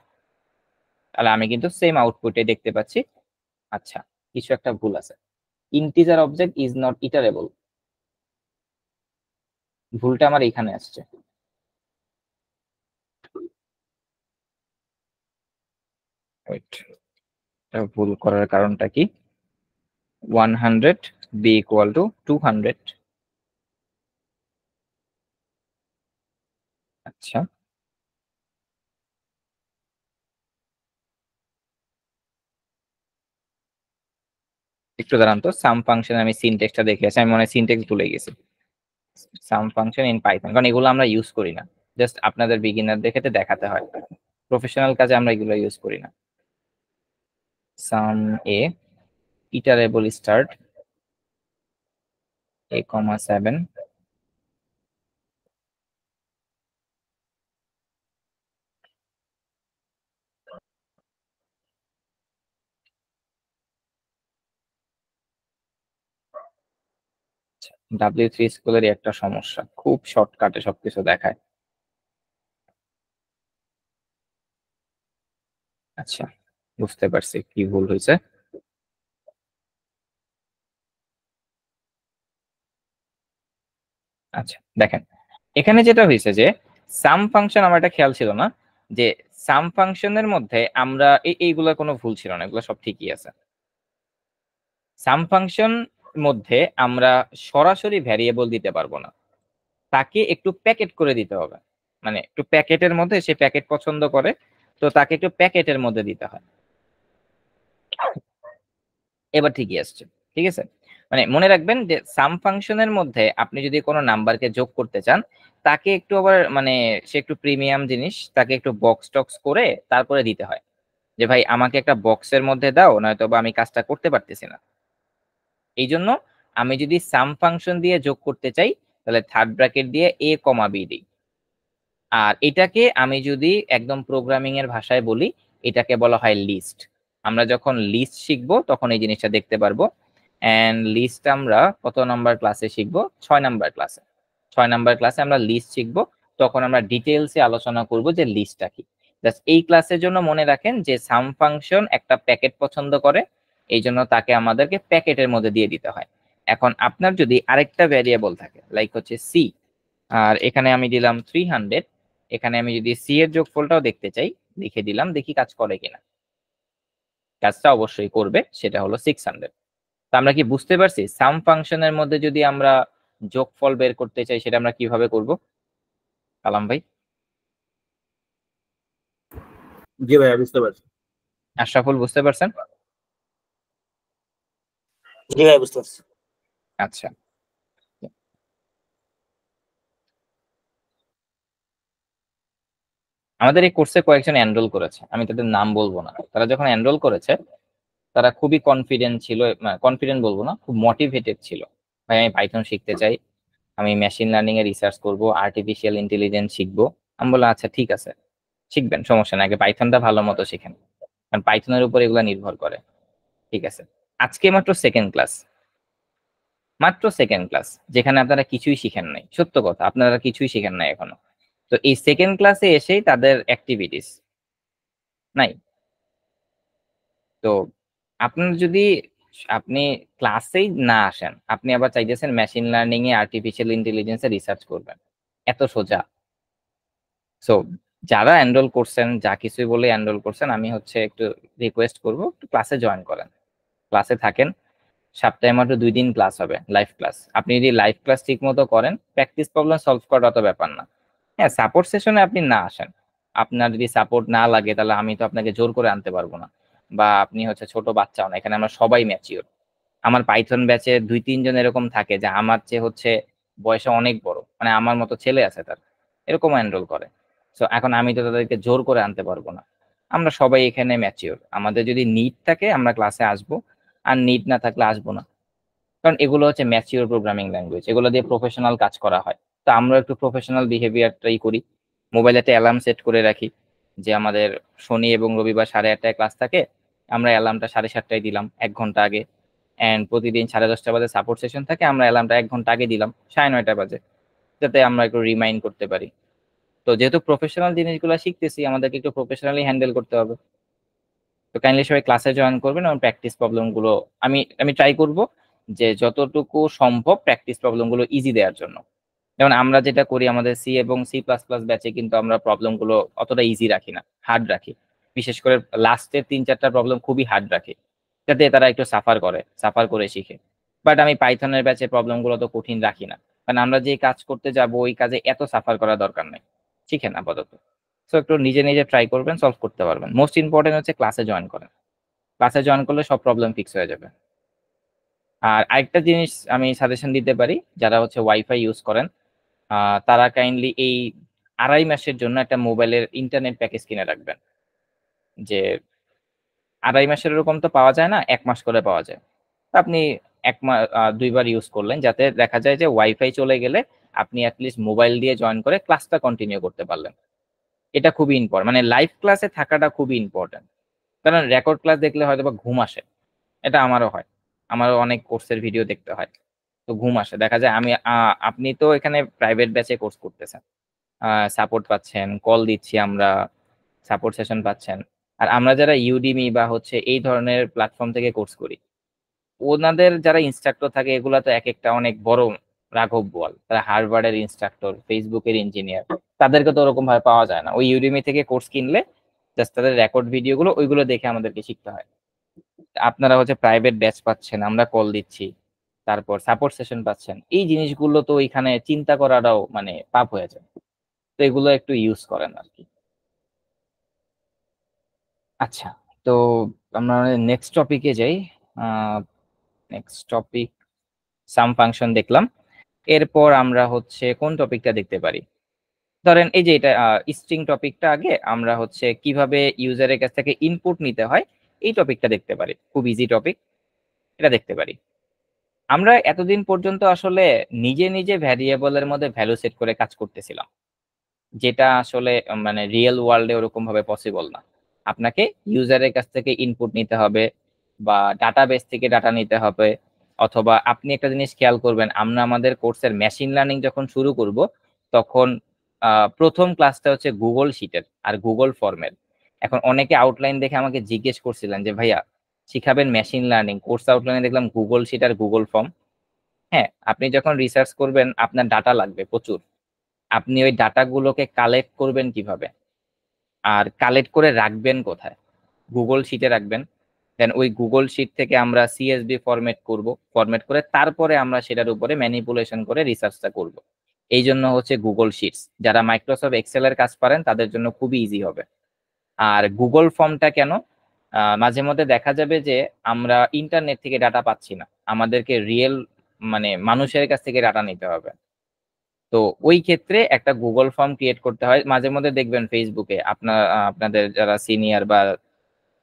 তাহলে আমি কিন্তু সেম আউটপুটে দেখতে পাচ্ছি। আচ্ছা, কিছু একটা ভুল আছে, ইন্টিজার অবজেক্ট ইজ নট ইটারেবল, ভুলটা আমার এখানে আসছে। ওয়েট, ভুল করার কারণটা কি, 100 বি ইকুয়াল টু 200। আচ্ছা, একটু দাঁড়ান তো, সাম ফাংশন আমি সিনটেক্সটা দেখে আছি, আমি মনে হয় সিনটেক্স ভুলে গেছি। সাম ফাংশন ইন পাইথন, কারণ এগুলো আমরা ইউজ করি না, জাস্ট আপনাদের বিগিনার দেখে দেখাতে হয়, প্রফেশনাল কাজে আমরা এগুলো ইউজ করি না। সাম এ ইটারেবল স্টার্ট a, 7 W3 স্কুলের একটা সমস্যা, খুব শর্টকাটে সবকিছু দেখায়। আচ্ছা, বুঝতে পারছি কি ভুল হয়েছে। আচ্ছা দেখেন, এখানে যেটা হয়েছে যে সাম ফাংশন, আমার এটা খেয়াল ছিল না যে সাম ফাংশনের মধ্যে আমরা এইগুলো কোনো ভুল ছিল না, এগুলো সব ঠিকই আছে। সাম ফাংশন মধ্যে আমরা সরাসরি ভ্যারিয়েবল দিতে পারবো না, তাকে একটু প্যাকেট করে দিতে হবে, মানে একটু প্যাকেটের মধ্যে, সে প্যাকেট পছন্দ করে, তো তাকে একটু প্যাকেটের মধ্যে দিতে হয়। এবার ঠিকই আসছে, ঠিক আছে। মানে মনে রাখবেন যে সাম ফাংশনের মধ্যে আপনি যদি কোনো নাম্বারকে যোগ করতে চান, তাকে একটু আবার মানে সে একটু প্রিমিয়াম জিনিস, তাকে একটু বক্স টক্স করে তারপরে দিতে হয়, যে ভাই আমাকে একটা বক্সের মধ্যে দাও, নয়তো বা আমি কাজটা করতে পারতেছি না। এই জন্য আমি যদি সাম ফাংশন দিয়ে যোগ করতে চাই, তাহলে থার্ড ব্র্যাকেট দিয়ে a, b দিই। আর এটাকে আমি যদি একদম প্রোগ্রামিং এর ভাষায় বলি, এটাকে বলা হয় লিস্ট। আমরা যখন লিস্ট শিখবো তখন এই জিনিসটা দেখতে পারবো। এন্ড লিস্ট আমরা কত নাম্বার ক্লাসে শিখবো? 6 নাম্বার ক্লাসে। 6 নাম্বার ক্লাসে আমরা লিস্ট শিখবো, তখন আমরা ডিটেলসে আলোচনা করব যে লিস্টটা কি। জাস্ট এই ক্লাসের জন্য মনে রাখেন যে সাম ফাংশন একটা প্যাকেট পছন্দ করে, এই জন্য তাকে আমাদেরকে প্যাকেটের মধ্যে দিয়ে দিতে হয়। এখন আপনার যদি আরেকটা ভ্যারিয়েবল থাকে, লাইক হচ্ছে সি, আর এখানে আমি দিলাম 300, এখানে আমি যদি সি এর যোগফলটাও দেখতে চাই, লিখে দিলাম, দেখি কাজ করে কিনা। কাজটা অবশ্যই করবে, সেটা হলো 600। তো আমরা কি বুঝতে পারছি সাম ফাংশনের মধ্যে যদি আমরা যোগফল বের করতে চাই, সেটা আমরা কিভাবে করব? কালাম ভাই, জি ভাইয়া, বুঝতে পারছি। আশরাফুল বুঝতে পারছেন? জি ভাইয়া, বুঝতে পারছি। আচ্ছা, আমাদের এই কোর্সে কয়েকজন এনরোল করেছে, আমি তাদের নাম বলবো না। তারা যখন এনরোল করেছে, তারা খুবই কনফিডেন্ট ছিল, কনফিডেন্ট বলবো না, খুব মোটিভেটেড ছিল। ভাই আমি পাইথন শিখতে চাই, আমি মেশিন লার্নিং এ রিসার্চ করব, আর্টিফিশিয়াল ইন্টেলিজেন্স শিখবো। আমি বললাম আচ্ছা ঠিক আছে, শিখবেন, সমস্যা নাই, আগে পাইথনটা ভালো মতো শিখেন, কারণ পাইথনের উপর এগুলো নির্ভর করে। ঠিক আছে, আজকে মাত্র সেকেন্ড ক্লাস, মাত্র সেকেন্ড ক্লাস, যেখানে আপনারা কিছুই শিখেন নাই, সত্য কথা, আপনারা কিছুই শিখেন নাই এখনো। তো এই সেকেন্ড ক্লাসে এসেই তাদের অ্যাক্টিভিটিস নাই। তো আপনার যদি, আপনি ক্লাসেই না আসেন, আপনি আবার চাইতেছেন মেশিন লার্নিং এ আর্টিফিশিয়াল ইন্টেলিজেন্সে রিসার্চ করবেন, এত সোজা? সো যারা এনরোল করছেন, যা কিছুই বলে এনরোল করছেন, আমি হচ্ছে একটু রিকোয়েস্ট করবো একটু ক্লাসে জয়েন করেন, ক্লাসে থাকেন। সপ্তাহে মাত্র 2 দিন ক্লাস হবে, লাইভ ক্লাস। আপনি যদি লাইভ ক্লাস ঠিক মতো করেন, প্র্যাকটিস প্রবলেম সলভ করার অত ব্যাপার না। হ্যাঁ, সাপোর্ট সেশনে আপনি না আসেন, আপনার যদি সাপোর্ট না লাগে, তাহলে আমি তো আপনাকে জোর করে আনতে পারবো না। বা আপনি হচ্ছে ছোট বাচ্চাও না, এখানে আমরা সবাই ম্যাচিওর। আমার পাইথন ব্যাচে 2-3 জন এরকম থাকে যে আমার চেয়ে হচ্ছে বয়সে অনেক বড়, মানে আমার মতো ছেলে আছে তার, এরকম এনরোল করে। সো এখন আমি তো তাদেরকে জোর করে আনতে পারবো না। আমরা সবাই এখানে ম্যাচিওর, আমাদের যদি নিড থাকে আমরা ক্লাসে আসবো, আর নিড না থাকলে আসবো না। কারণ এগুলো হচ্ছে ম্যাচিওর প্রোগ্রামিং ল্যাঙ্গুয়েজ, এগুলো দিয়ে প্রফেশনাল কাজ করা হয়। তো আমরা একটু প্রফেশনাল বিহেভিয়ারটাই করি। মোবাইলে একটা অ্যালার্ম সেট করে রাখি যে আমাদের শনি এবং রবিবার 8:30টায় ক্লাস থাকে, আমরা অ্যালার্মটা 7:30টায় দিলাম 1 ঘন্টা আগে। অ্যান্ড প্রতিদিন 10:30টা বাজে সাপোর্ট সেশন থাকে, আমরা অ্যালার্মটা 1 ঘন্টা আগে দিলাম 9:30টা বাজে, যাতে আমরা একটু রিমাইন্ড করতে পারি। তো যেহেতু প্রফেশনাল জিনিসগুলো শিখতেছি, আমাদেরকে একটু প্রফেশনালি হ্যান্ডেল করতে হবে। তো কাইন্ডলি সবাই ক্লাসে জয়েন করবেন এবং প্র্যাকটিস প্রবলেমগুলো আমি আমি ট্রাই করব যে যতটুকু সম্ভব প্র্যাকটিস প্রবলেমগুলো ইজি দেওয়ার জন্য। যেমন আমরা যেটা করি আমাদের সি এবং C++ ব্যাচে কিন্তু আমরা প্রবলেমগুলো অতটা ইজি রাখি না, হার্ড রাখি। বিশেষ করে লাস্টের 3-4টা প্রবলেম খুবই হার্ড রাখি, যাতে তারা একটু সাফার করে শিখে। বাট আমি পাইথনের ব্যাচে প্রবলেমগুলো তো কঠিন রাখি না, কারণ আমরা যে কাজ করতে যাব ওই কাজে এত সাফার করার দরকার নেই, শিখেন আপাতত। সো একটু নিজে নিজে ট্রাই করবেন, সলভ করতে পারবেন। মোস্ট ইম্পর্টেন্ট হচ্ছে ক্লাসে জয়েন করেন, ক্লাসে জয়েন করলে সব প্রবলেম ফিক্স হয়ে যাবে। আর আরেকটা জিনিস আমি সাজেশন দিতে পারি, যারা হচ্ছে ওয়াইফাই ইউজ করেন তারা কাইন্ডলি এই 2.5 মাসের জন্য একটা মোবাইলের ইন্টারনেট প্যাকেজ কিনে রাখবেন। যে 2.5 মাসের এরকম তো পাওয়া যায় না, 1 মাস করে পাওয়া যায়। তো আপনি 1 মাস 2বার ইউজ করলেন, যাতে দেখা যায় যে ওয়াইফাই চলে গেলে আপনি অ্যাটলিস্ট মোবাইল দিয়ে জয়েন করে ক্লাসটা কন্টিনিউ করতে পারলেন। এটা খুবই ইম্পর্টেন্ট, মানে লাইভ ক্লাসে থাকাটা খুবই ইম্পর্টেন্ট। কারণ রেকর্ড ক্লাস দেখলে হয়তো বা ঘুম আসে, এটা আমারও হয়, আমারও অনেক কোর্সের ভিডিও দেখতে হয়, তো ঘুম আসে। দেখা যায় আপনি তো এখানে প্রাইভেট ব্যাচে কোর্স করতেছেন, সাপোর্ট পাচ্ছেন, কল দিচ্ছি আমরা, সাপোর্ট সেশন পাচ্ছেন। আর আমরা যারা ইউডিমি বা হচ্ছে এই ধরনের প্ল্যাটফর্ম থেকে কোর্স করি, ওনাদের যারা ইনস্ট্রাক্টর থাকে এগুলা তো এক একটা অনেক বড় রাঘব বোয়াল, তারা হার্ভার্ডের ইনস্ট্রাক্টর, ফেসবুকের ইঞ্জিনিয়ার, তাদেরকে তো ওরকম ভাবে পাওয়া যায় না। ওই ইউডিমি থেকে কোর্স কিনলে জাস্ট তাদের রেকর্ড ভিডিওগুলো ওইগুলো দেখে আমাদেরকে শিখতে হয়। আপনারা হচ্ছে প্রাইভেট ব্যাচ পাচ্ছেন, আমরা কল দিচ্ছি, তারপর সাপোর্ট সেশন পাচ্ছেন, এই জিনিসগুলো তো এখানে চিন্তা করাটাও মানে পাপ হয়ে যায়। তো এগুলো একটু ইউজ করেন আর কি। আচ্ছা, তো আমরা নেক্সট টপিকে যাই। নেক্সট টপিক সাম ফাংশন দেখলাম। এরপর আমরা হচ্ছে কোন টপিকটা দেখতে পারি? ধরেন এই যে এটা স্ট্রিং টপিকটা, আগে আমরা হচ্ছে কিভাবে ইউজারের কাছ থেকে ইনপুট নিতে হয় এই টপিকটা দেখতে পারি। খুব ইজি টপিক, এটা দেখতে পারি। আমরা এতদিন পর্যন্ত আসলে নিজে নিজে ভ্যারিয়েবলের মধ্যে ভ্যালু সেট করে কাজ করতেছিলাম, যেটা আসলে মানে রিয়েল ওয়ার্ল্ডে ওরকম ভাবে পসিবল না। আপনাকে ইউজারের কাছ থেকে ইনপুট নিতে হবে বা ডাটাবেস থেকে ডাটা নিতে হবে। অথবা আপনি একটা জিনিস খেয়াল করবেন, আমরা আমাদের কোর্সের মেশিন লার্নিং যখন শুরু করব, তখন প্রথম ক্লাসটা হচ্ছে গুগল শিটের আর গুগল ফর্মের। এখন অনেকে আউটলাইন দেখে আমাকে জিজ্ঞেস করছিলেন যে ভাইয়া শিখাবেন মেশিন লার্নিং, কোর্স আউটলাইনে দেখলাম গুগল শিট আর গুগল ফর্ম। হ্যাঁ, আপনি যখন রিসার্চ করবেন আপনার ডাটা লাগবে প্রচুর, আপনি ওই ডাটাগুলোকে কালেক্ট করবেন কিভাবে আর কালেক্ট করে রাখবেন কোথায়? গুগল শিটে রাখবেন। দেন ওই গুগল শিট থেকে আমরা সিএসভি ফরম্যাট করে তারপরে আমরা সেটার উপরে ম্যানিপুলেশন করে রিসার্চটা করব। এই জন্য হচ্ছে গুগল শিটস, যারা মাইক্রোসফট এক্সেল এর কাজ পারেন তাদের জন্য খুবই ইজি হবে। আর গুগল ফর্মটা কেন? মাঝে মধ্যে দেখা যাবে যে আমরা ইন্টারনেট থেকে ডাটা পাচ্ছি না, আমাদেরকে রিয়েল মানে মানুষের কাছ থেকে ডাটা নিতে হবে। তো ওই ক্ষেত্রে একটা গুগল ফর্ম ক্রিয়েট করতে হয়। মাঝে মধ্যে দেখবেন ফেসবুকে আপনাদের যারা সিনিয়র বা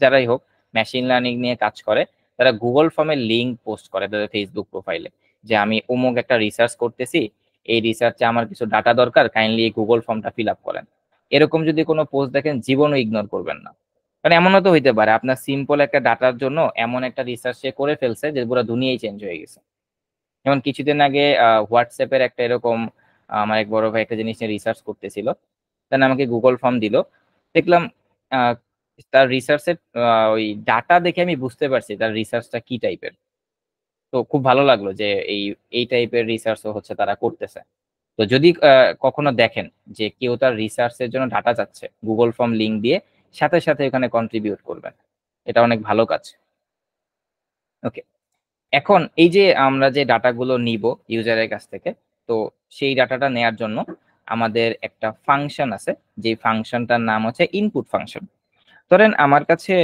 যারাই হোক মেশিন লার্নিং নিয়ে কাজ করে, তারা গুগল ফর্মের লিঙ্ক পোস্ট করে তাদের ফেসবুক প্রোফাইলে, যে আমি অমুক একটা রিসার্চ করতেছি, এই রিসার্চে আমার কিছু ডাটা দরকার, কাইন্ডলি এই গুগল ফর্মটা ফিল আপ করেন। এরকম যদি কোনো পোস্ট দেখেন জীবনও ইগনোর করবেন না। মানে এমনও তো হইতে পারে আপনার সিম্পল একটা ডাটার জন্য এমন একটা রিসার্চ সে করে ফেলছে যে পুরো দুনিয়াই চেঞ্জ হয়ে গেছে। যেমন কিছুদিন আগে হোয়াটসঅ্যাপের একটা এরকম আমার এক বড় ভাই একটা জিনিস নিয়ে রিসার্চ করতেছিল, দেন আমাকে গুগল ফর্ম দিল। দেখলাম আহ, তার রিসার্চের ওই ডাটা দেখে আমি বুঝতে পারছি তার রিসার্চটা কি টাইপের। তো খুব ভালো লাগলো যে এই টাইপের রিসার্চও হচ্ছে তারা করতেছে। তো যদি কখনো দেখেন যে কেউ তার রিসার্চের জন্য ডাটা চাচ্ছে, গুগল ফর্ম লিঙ্ক দিয়ে সাথে সাথে ওখানে কন্ট্রিবিউট করবেন, এটা অনেক ভালো কাজ। ওকে, এখন এই যে আমরা যে ডাটাগুলো নিব ইউজারের কাছ থেকে, তো সেই ডাটাটা নেয়ার জন্য আমাদের একটা ফাংশন আছে, যে ফাংশনটার নাম হচ্ছে ইনপুট ফাংশন। ধরেন আমার কাছে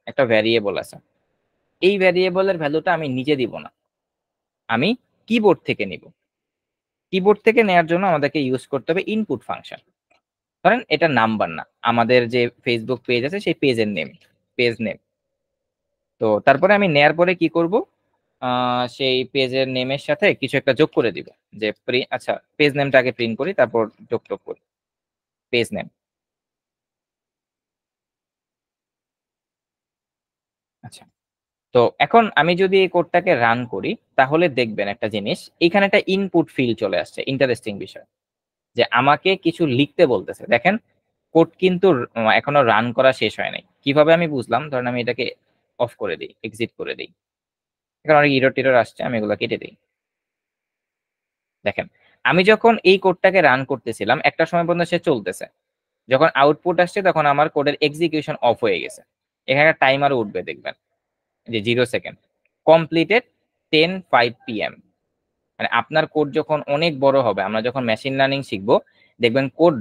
একটা ভ্যারিয়েবল আছে, এই ভ্যারিয়েবলের ভ্যালুটা আমি নিজে দিব না, আমি কিবোর্ড থেকে নিব। কিবোর্ড থেকে নেওয়ার জন্য আমাদেরকে ইউজ করতে হবে ইনপুট ফাংশন। ধরেন এটা নাম্বার না, আমাদের যে ফেসবুক পেজ আছে সেই পেজের নেম, পেজ নেম। তো তারপরে আমি নেয়ার পরে কি করব, সেই পেজের নেমের সাথে কিছু একটা যোগ করে দিব। যে আচ্ছা, পেজ নেমটা আগে প্রিন্ট করি, তারপর যোগ টোগ করি। পেজ নেম, আচ্ছা। তো এখন আমি যদি এই কোডটাকে রান করি, তাহলে দেখবেন একটা জিনিস, এখানে একটা ইনপুট ফিল্ড চলে আসছে। ইন্টারেস্টিং বিষয় যে আমাকে কিছু লিখতে বলতেছে। দেখেন কোড কিন্তু এখনো রান করা শেষ হয় নাই। কিভাবে আমি বুঝলাম, ধরেন আমি এটাকে অফ করে দিই, এক্সিট করে দিই, কারণ অনেক ইরর টিরর আসছে, আমি এগুলো কেটে দিই। দেখেন আমি যখন এই কোডটাকে রান করতেছিলাম একটা সময় পর্যন্ত সে চলতেছে, যখন আউটপুট আসছে তখন আমার কোডের এক্সিকিউশন অফ হয়ে গেছে। এখানে টাইমার উঠবে, দেখবেন যে 0 সেকেন্ড কমপ্লিটেড 10:05 PM। মানে আপনার কোড যখন অনেক বড় হবে, আমরা যখন মেশিন লার্নিং শিখবো, দেখবেন কোড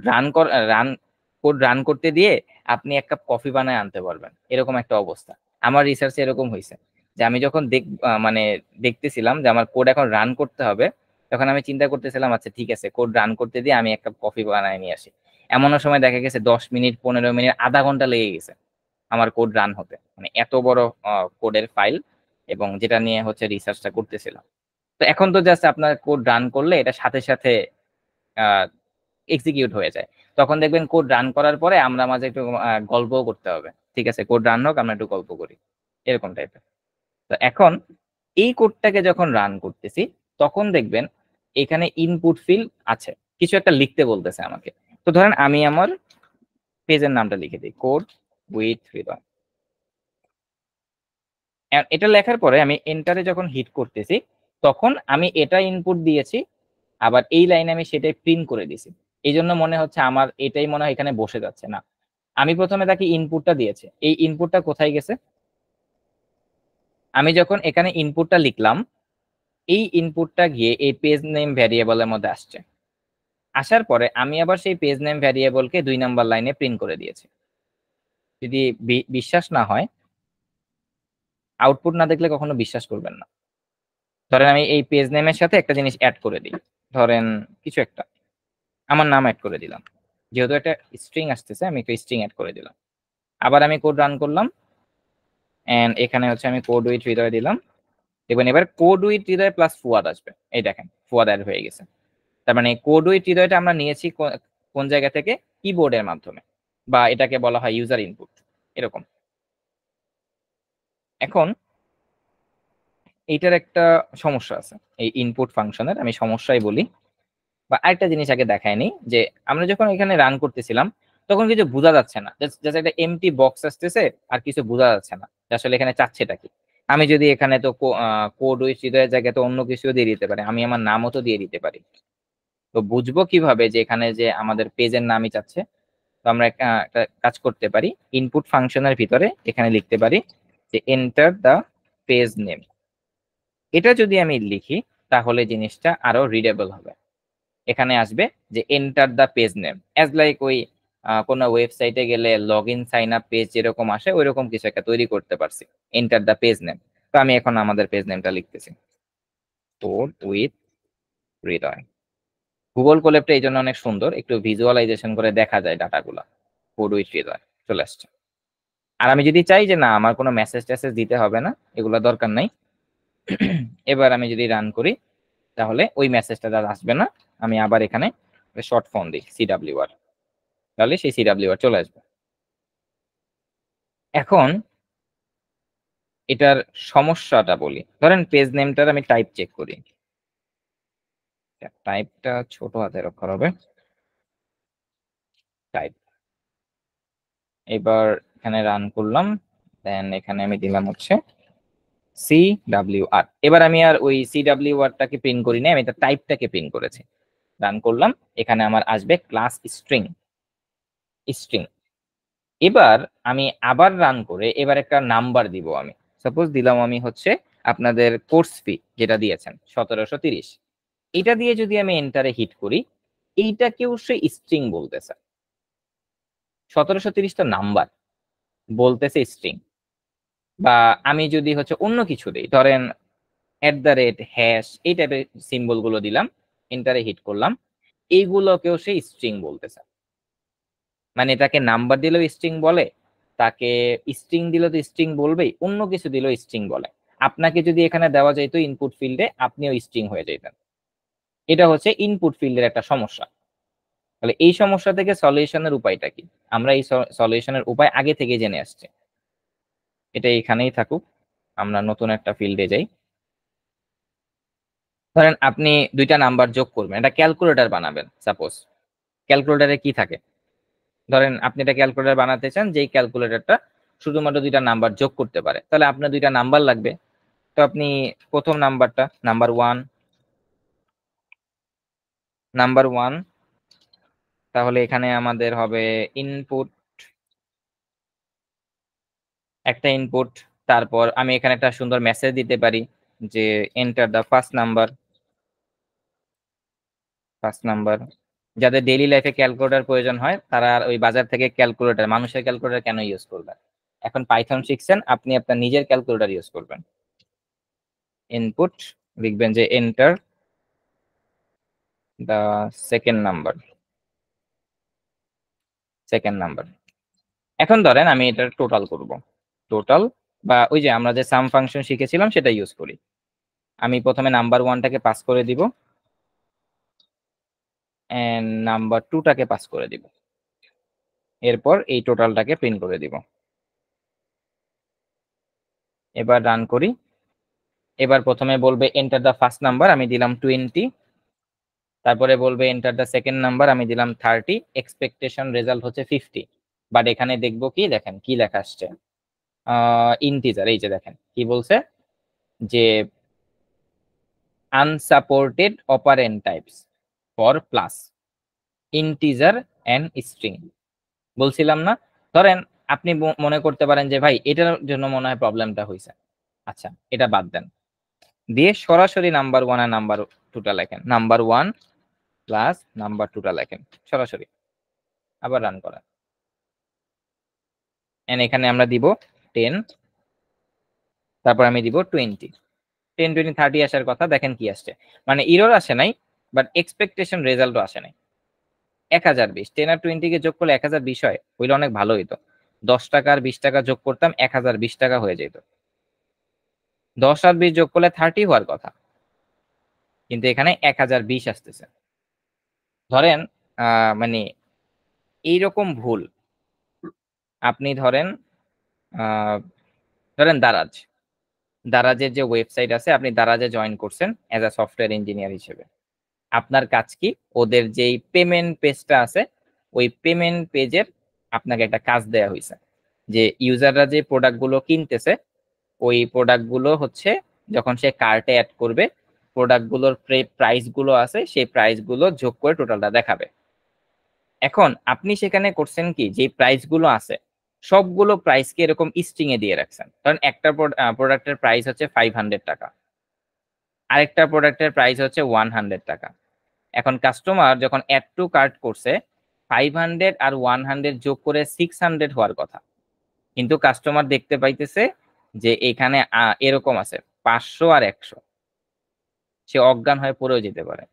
রান করতে দিয়ে আপনি এক কাপ কফি বানায় আনতে পারবেন, এরকম একটা অবস্থা। আমার রিসার্চে এরকম হয়েছে যে আমি যখন মানে দেখতেছিলাম যে আমার কোড এখন রান করতে হবে, তখন আমি চিন্তা করতেছিলাম আচ্ছা ঠিক আছে, কোড রান করতে দিয়ে আমি এক কাপ কফি বানায় নিয়ে আসি। এমনও সময় দেখা গেছে 10 মিনিট, 15 মিনিট, আধা ঘন্টা লেগে গেছে আমার কোড রান হতে, মানে এত বড় কোডের ফাইল, এবং যেটা নিয়ে হচ্ছে রিসার্চটা করতেছিলাম। তো এখন তো জাস্ট আপনার কোড রান করলে এটা সাথে সাথে এক্সিকিউট হয়ে যায়। তখন দেখবেন কোড রান করার পরে আমরা মাঝে একটু গল্পও করতে হবে, ঠিক আছে কোড রান হোক, আমরা একটু গল্প করি, এরকম টাইপের। তো এখন এই কোডটাকে যখন রান করতেছি, তখন দেখবেন এখানে ইনপুট ফিল্ড আছে, কিছু একটা লিখতে বলতেছে আমাকে। তো ধরেন আমি আমার পেজের নামটা লিখে দিই, কোড উইথ হৃদয়। এটা লেখার পরে আমি এন্টারে যখন হিট করতেছি, তখন আমি এটা ইনপুট দিয়েছি, আবার এই লাইনে আমি সেটাই প্রিন্ট করে দিছি। এই জন্য মনে হচ্ছে আমার এটাই মনে হয় এখানে বসে যাচ্ছে না। আমি প্রথমে তাকে ইনপুটটা দিয়েছি, এই ইনপুটটা কোথায় গেছে? আমি যখন এখানে ইনপুটটা লিখলাম, এই ইনপুটটা গিয়ে এই পেজ নেম ভ্যারিয়েবলের মধ্যে আসছে। আসার পরে আমি আবার সেই পেজ নেম ভ্যারিয়েবলকে 2 নাম্বার লাইনে প্রিন্ট করে দিয়েছি। যদি বিশ্বাস না হয়, আউটপুট না দেখলে কখনো বিশ্বাস করবেন না। ধরেন আমি এই পেজ নেমের সাথে একটা জিনিস অ্যাড করে দিই, ধরেন কিছু একটা, আমার নাম অ্যাড করে দিলাম। যেহেতু একটা স্ট্রিং আসতেছে, আমি একটা স্ট্রিং অ্যাড করে দিলাম। আবার আমি কোড রান করলাম, এন্ড এখানে হচ্ছে আমি কোড উইথ হৃদয় দিলাম। দেখবেন এবার code with Hridoy plus Fuad আসবে, এই দেখেন ফুয়াদ অ্যাড হয়ে গেছে। তার মানে কোড উইথ হৃদয়টা আমরা নিয়েছি কোন জায়গা থেকে? কিবোর্ডের মাধ্যমে, বা এটাকে বলা হয় ইউজার ইনপুট, এরকম। এখন এইটার একটা সমস্যা আছে, এই ইনপুট ফাংশনের আমি সমস্যাই বলি। বা আরেকটা জিনিস আগে দেখায়নি, যে আমরা যখন এখানে রান করতেছিলাম তখন কিছু বোঝা যাচ্ছে না, জাস্ট একটা এমটি বক্স আসতেছে, আর কিছু বোঝা যাচ্ছে না যে আসলে এখানে চাচ্ছেটা কি। আমি যদি এখানে তো কোড উইথ হৃদয়ের জায়গায় তো অন্য কিছু দিয়ে দিতে পারি, আমি আমার নামও তো দিয়ে দিতে পারি। তো বুঝবো কিভাবে যে এখানে যে আমাদের পেজের নামই চাচ্ছে? তো আমরা একটা কাজ করতে পারি, ইনপুট ফাংশনের ভিতরে এখানে লিখতে পারি যে এন্টার দা পেজ নেম। এটা যদি আমি লিখি, তাহলে জিনিসটা আরো রিডেবল হবে। এখানে আসবে যে enter the page name, as like ওই কোনো ওয়েবসাইটে গেলে log in sign up page যেরকম আসে, ওইরকম কিছু একটা তৈরি করতে পারছি, এন্টার দা পেজ নেম। তো আমি এখন আমাদের পেজ নেমটা লিখতেছি, কোড উইথ হৃদয়। গুগল কোল্যাবটা এই জন্য অনেক সুন্দর, একটু ভিজুয়ালাইজেশন করে দেখা যায় ডাটাগুলো। কোড উইথ হৃদয় চলে আসছে। আর আমি যদি চাই যে না, আমার কোনো মেসেজ টেসেজ দিতে হবে না, এগুলো দরকার নাই, এবার আমি যদি রান করি, তাহলে ওই মেসেজটা আর আসবে না। আমি আবার এখানে শর্ট ফর্ম দিই CWR, তাহলে সেই CWR চলে আসবে। এখন এটার সমস্যাটা বলি, ধরেন পেজ নেমটার আমি টাইপ চেক করি, টাইপটা ছোট হাতের অক্ষর হবে, টাইপ। এবার এখানে রান করলাম, দেন এখানে আমি দিলাম হচ্ছে CWR। এবার আমি আর ওই CWR-টাকে প্রিন্ট করি না, আমি তার টাইপটাকে প্রিন্ট করেছি। রান করলাম, এখানে আমার আসবে ক্লাস স্ট্রিং, স্ট্রিং। এবার আমি আবার রান করে এবার একটা নাম্বার দিব। আমি সাপোজ দিলাম আমি হচ্ছে আপনাদের কোর্স ফি যেটা দিয়েছেন 1730, এটা দিয়ে যদি আমি এন্টারে হিট করি, এইটাকেও সে স্ট্রিং বলতেছে। 1730 তো নাম্বার, বলতেছে স্ট্রিং। বা আমি যদি হচ্ছে অন্য কিছু দিই, ধরেন @ এই টাইপের সিম্বল গুলো দিলাম, এন্টারে হিট করলাম, এইগুলোকেও সে স্ট্রিং বলতেছে। মানে এটাকে নাম্বার দিলেও স্ট্রিং বলে, তাকে স্ট্রিং দিলেও তো স্ট্রিং বলবেই, অন্য কিছু দিলেও স্ট্রিং বলে। আপনাকে যদি এখানে দেওয়া যেত ইনপুট ফিল্ডে, আপনিও স্ট্রিং হয়ে যেতেন। এটা হচ্ছে ইনপুট ফিল্ডের একটা সমস্যা। তাহলে এই সমস্যা থেকে সলিউশনের উপায়টা কি? আমরা এই সলিউশনের উপায় আগে থেকে জেনে আসছি। এটা এখানেই থাকুক, আমরা নতুন একটা ফিল্ডে যাই। ধরেন আপনি দুইটা নাম্বার যোগ করবেন, এটা ক্যালকুলেটর বানাবেন। সাপোজ ক্যালকুলেটরে কি থাকে, ধরেন আপনি এটা ক্যালকুলেটর বানাতে চান, যেই ক্যালকুলেটরটা শুধুমাত্র দুইটা নাম্বার যোগ করতে পারে, তাহলে আপনার দুইটা নাম্বার লাগবে। তো আপনি প্রথম নাম্বারটা নাম্বার ওয়ান, তাহলে এখানে আমাদের হবে ইনপুট, একটা ইনপুট। তারপর আমি এখানে একটা সুন্দর মেসেজ দিতে পারি যে এন্টার দ্য ফার্স্ট নাম্বার। যাদের ডেইলি লাইফে ক্যালকুলেটর প্রয়োজন হয়, তারা আর ওই বাজার থেকে ক্যালকুলেটর, মানুষের ক্যালকুলেটর কেন ইউজ করবেন? এখন পাইথন শিখছেন, আপনি আপনার নিজের ক্যালকুলেটর ইউজ করবেন। ইনপুট লিখবেন যে এন্টার দা সেকেন্ড নাম্বার। এখন ধরেন আমি এটা টোটাল করব, টোটাল বা ওই যে আমরা যে সাম ফাংশন শিখেছিলাম সেটা ইউজ করি। আমি প্রথমে নাম্বার 1টাকে পাস করে দিব, এন্ড নাম্বার 2টাকে পাস করে দিব, এরপর এই টোটালটাকে প্রিন্ট করে দিব। এবার রান করি। এবার প্রথমে বলবে এন্টার দা ফার্স্ট নাম্বার, আমি দিলাম 20। তারপরে বলবে এন্টার দা সেকেন্ড নাম্বার, আমি দিলাম 30। এক্সপেকটেশন রেজাল্ট হচ্ছে 50। বাট এখানে দেখবো কি, দেখেন কি লেখা আসছে, ইন্টিজার। এই যে দেখেন কি বলছে যে unsupported operand types for plus, integer and string. বলছিলাম না? ধরেন আপনি মনে করতে পারেন যে ভাই এটার জন্য মনে হয় প্রবলেমটা হয়েছে, আচ্ছা এটা বাদ দেন, দিয়ে সরাসরি নাম্বার 1 আর নাম্বার 2টা লেখেন, নাম্বার 1 প্লাস নাম্বার 2টা লেখেন সরাসরি। আবার রান করেন, এন্ড এখানে আমরা দিব 10, তারপর আমি দিব 20। 10 20 30 আসার কথা, দেখেন কি আসছে, মানে ইরর আসে নাই, বাট এক্সপেকটেশন রেজাল্টও আসে নাই। 1020, 10 আর 20 কে যোগ করলে 1020 হয়, হইলে অনেক ভালো হইতো। 10 টাকা আর 20 টাকা যোগ করতাম, 1020 টাকা হয়ে যেত। 10 আর 20 যোগ করলে 30 হওয়ার কথা, কিন্তু এখানে 1020 আসতেছে। ধরেন মানে এইরকম ভুল আপনি ধরেন আহ ধরেন দারাজের যে ওয়েবসাইট আছে, আপনি দারাজে জয়েন করছেন অ্যাজ আ সফটওয়্যার ইঞ্জিনিয়ার হিসেবে। আপনার কাজ কি, ওদের যেই পেমেন্ট পেজটা আছে, ওই পেমেন্ট পেজের আপনাকে একটা কাজ দেয়া হয়েছে যে ইউজাররা যে প্রোডাক্টগুলো কিনতেছে, ওই প্রোডাক্টগুলো হচ্ছে যখন সে কার্টে অ্যাড করবে, প্রোডাক্টগুলোর প্রাইস গুলো আছে, সেই প্রাইস গুলো যোগ করে টোটালটা দেখাবে। এখন আপনি সেখানে করছেন কি, যে প্রাইস গুলো আছে সবগুলো প্রাইসকে এরকম স্ট্রিং এ দিয়ে রাখছেন। কারণ একটা প্রোডাক্টের প্রাইস হচ্ছে 500 টাকা, আরেকটা প্রোডাক্টের প্রাইস হচ্ছে 100 টাকা। এখন কাস্টমার যখন অ্যাড টু কার্ট করছে, 500 আর 100 যোগ করে 600 হওয়ার কথা, কিন্তু কাস্টমার দেখতে পাইতেছে যে এখানে এরকম আছে 500 আর 100, সে অজ্ঞান হয়ে পড়েও যেতে পারে।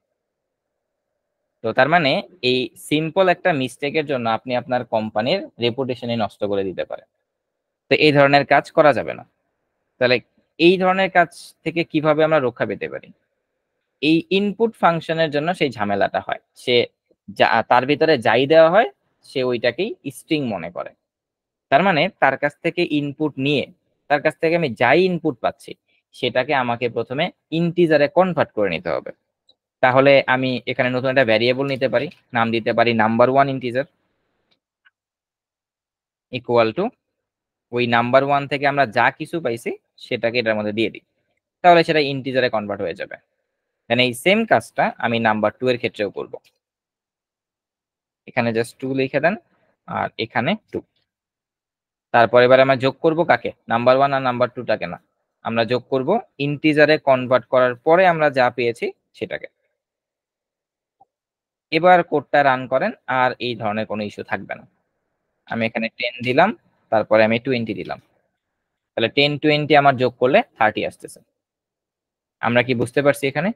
তো তার মানে এই সিম্পল একটা মিস্টেকের জন্য আপনি আপনার কোম্পানির রেপুটেশনই নষ্ট করে দিতে পারেন। তো এই ধরনের কাজ করা যাবে না। তাহলে এই ধরনের কাজ থেকে কিভাবে আমরা রক্ষা পেতে পারি? এই ইনপুট ফাংশনের জন্য সেই ঝামেলাটা হয়, সে তার ভিতরে যাই দেওয়া হয় সে ওইটাকেই স্ট্রিং মনে করে। তার মানে তার কাছ থেকে ইনপুট নিয়ে, তার কাছ থেকে আমি যাই ইনপুট পাচ্ছি সেটাকে আমাকে প্রথমে ইন্টিজারে কনভার্ট করে নিতে হবে। তাহলে আমি এখানে নতুন একটা ভ্যারিয়েবল নিতে পারি, নাম দিতে পারি নাম্বার 1 ইন্টিজার, ইকুয়াল টু ওই নাম্বার 1 থেকে আমরা যা কিছু পাইছি সেটাকে এটার মধ্যে দিয়ে দিই, তাহলে সেটা ইন্টিজারে কনভার্ট হয়ে যাবে। এই সেম কাজটা আমি নাম্বার 2 এর ক্ষেত্রেও করব। এখানে জাস্ট 2 লিখে দেন, আর এখানে 2। তারপর এবার আমরা যোগ করব কাকে, নাম্বার 1 আর নাম্বার 2টাকে না, আমরা যোগ করব ইন্টিজারে কনভার্ট করার পরে আমরা যা পেয়েছি সেটাকে। এবার কোডটা রান করেন, আর এই ধরনের কোনো ইস্যু থাকবে না। আমি এখানে 10 দিলাম, তারপরে আমি 20 দিলাম। তাহলে 10-20 আমার যোগ করলে 30 আসতেছে। আমরা কি বুঝতে পারছি এখানে?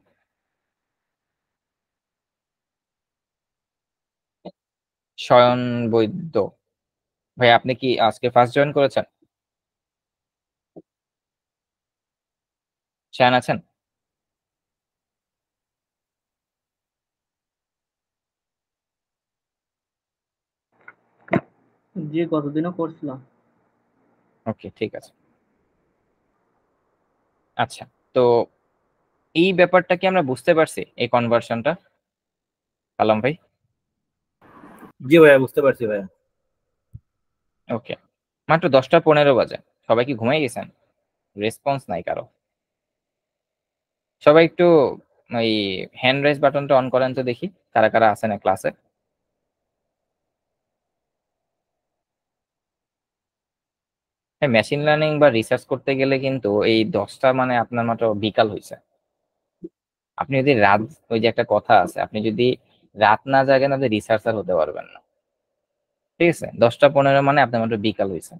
স্বয়ন বৈদ্য ভাই, আপনি কি আজকে ফার্স্ট জয়েন করেছেন? শায়ান আছেন? জি, গতদিনও করছিলাম। ওকে, ঠিক আছে। আচ্ছা, তো এই ব্যাপারটা কি আমরা বুঝতে পারছি, এই কনভার্সনটা কালাম ভাই? জি ভাইয়া, বুঝতে পারছি ভাইয়া। ওকে, মাত্র 10টা 15 বাজে, সবাই কি ঘুমাই গেছেন? রেসপন্স নাই কারো। সবাই একটু ওই হ্যান্ড রাইজ বাটনটা অন করেন তো দেখি কারা কারা আছেন ক্লাসে। হ্যাঁ, মেশিন লার্নিং বা রিসার্চ করতে গেলে কিন্তু এই 10টা মানে আপনার মাত্র বিকাল হয়েছে। আপনি যদি রাত, ওই যে একটা কথা আছে, আপনি যদি রাত না জাগেন আপনি রিসার্চার হতে পারবেন না। ঠিক আছে, 10টা 15 মানে আপনার মাত্র বিকাল হয়েছে।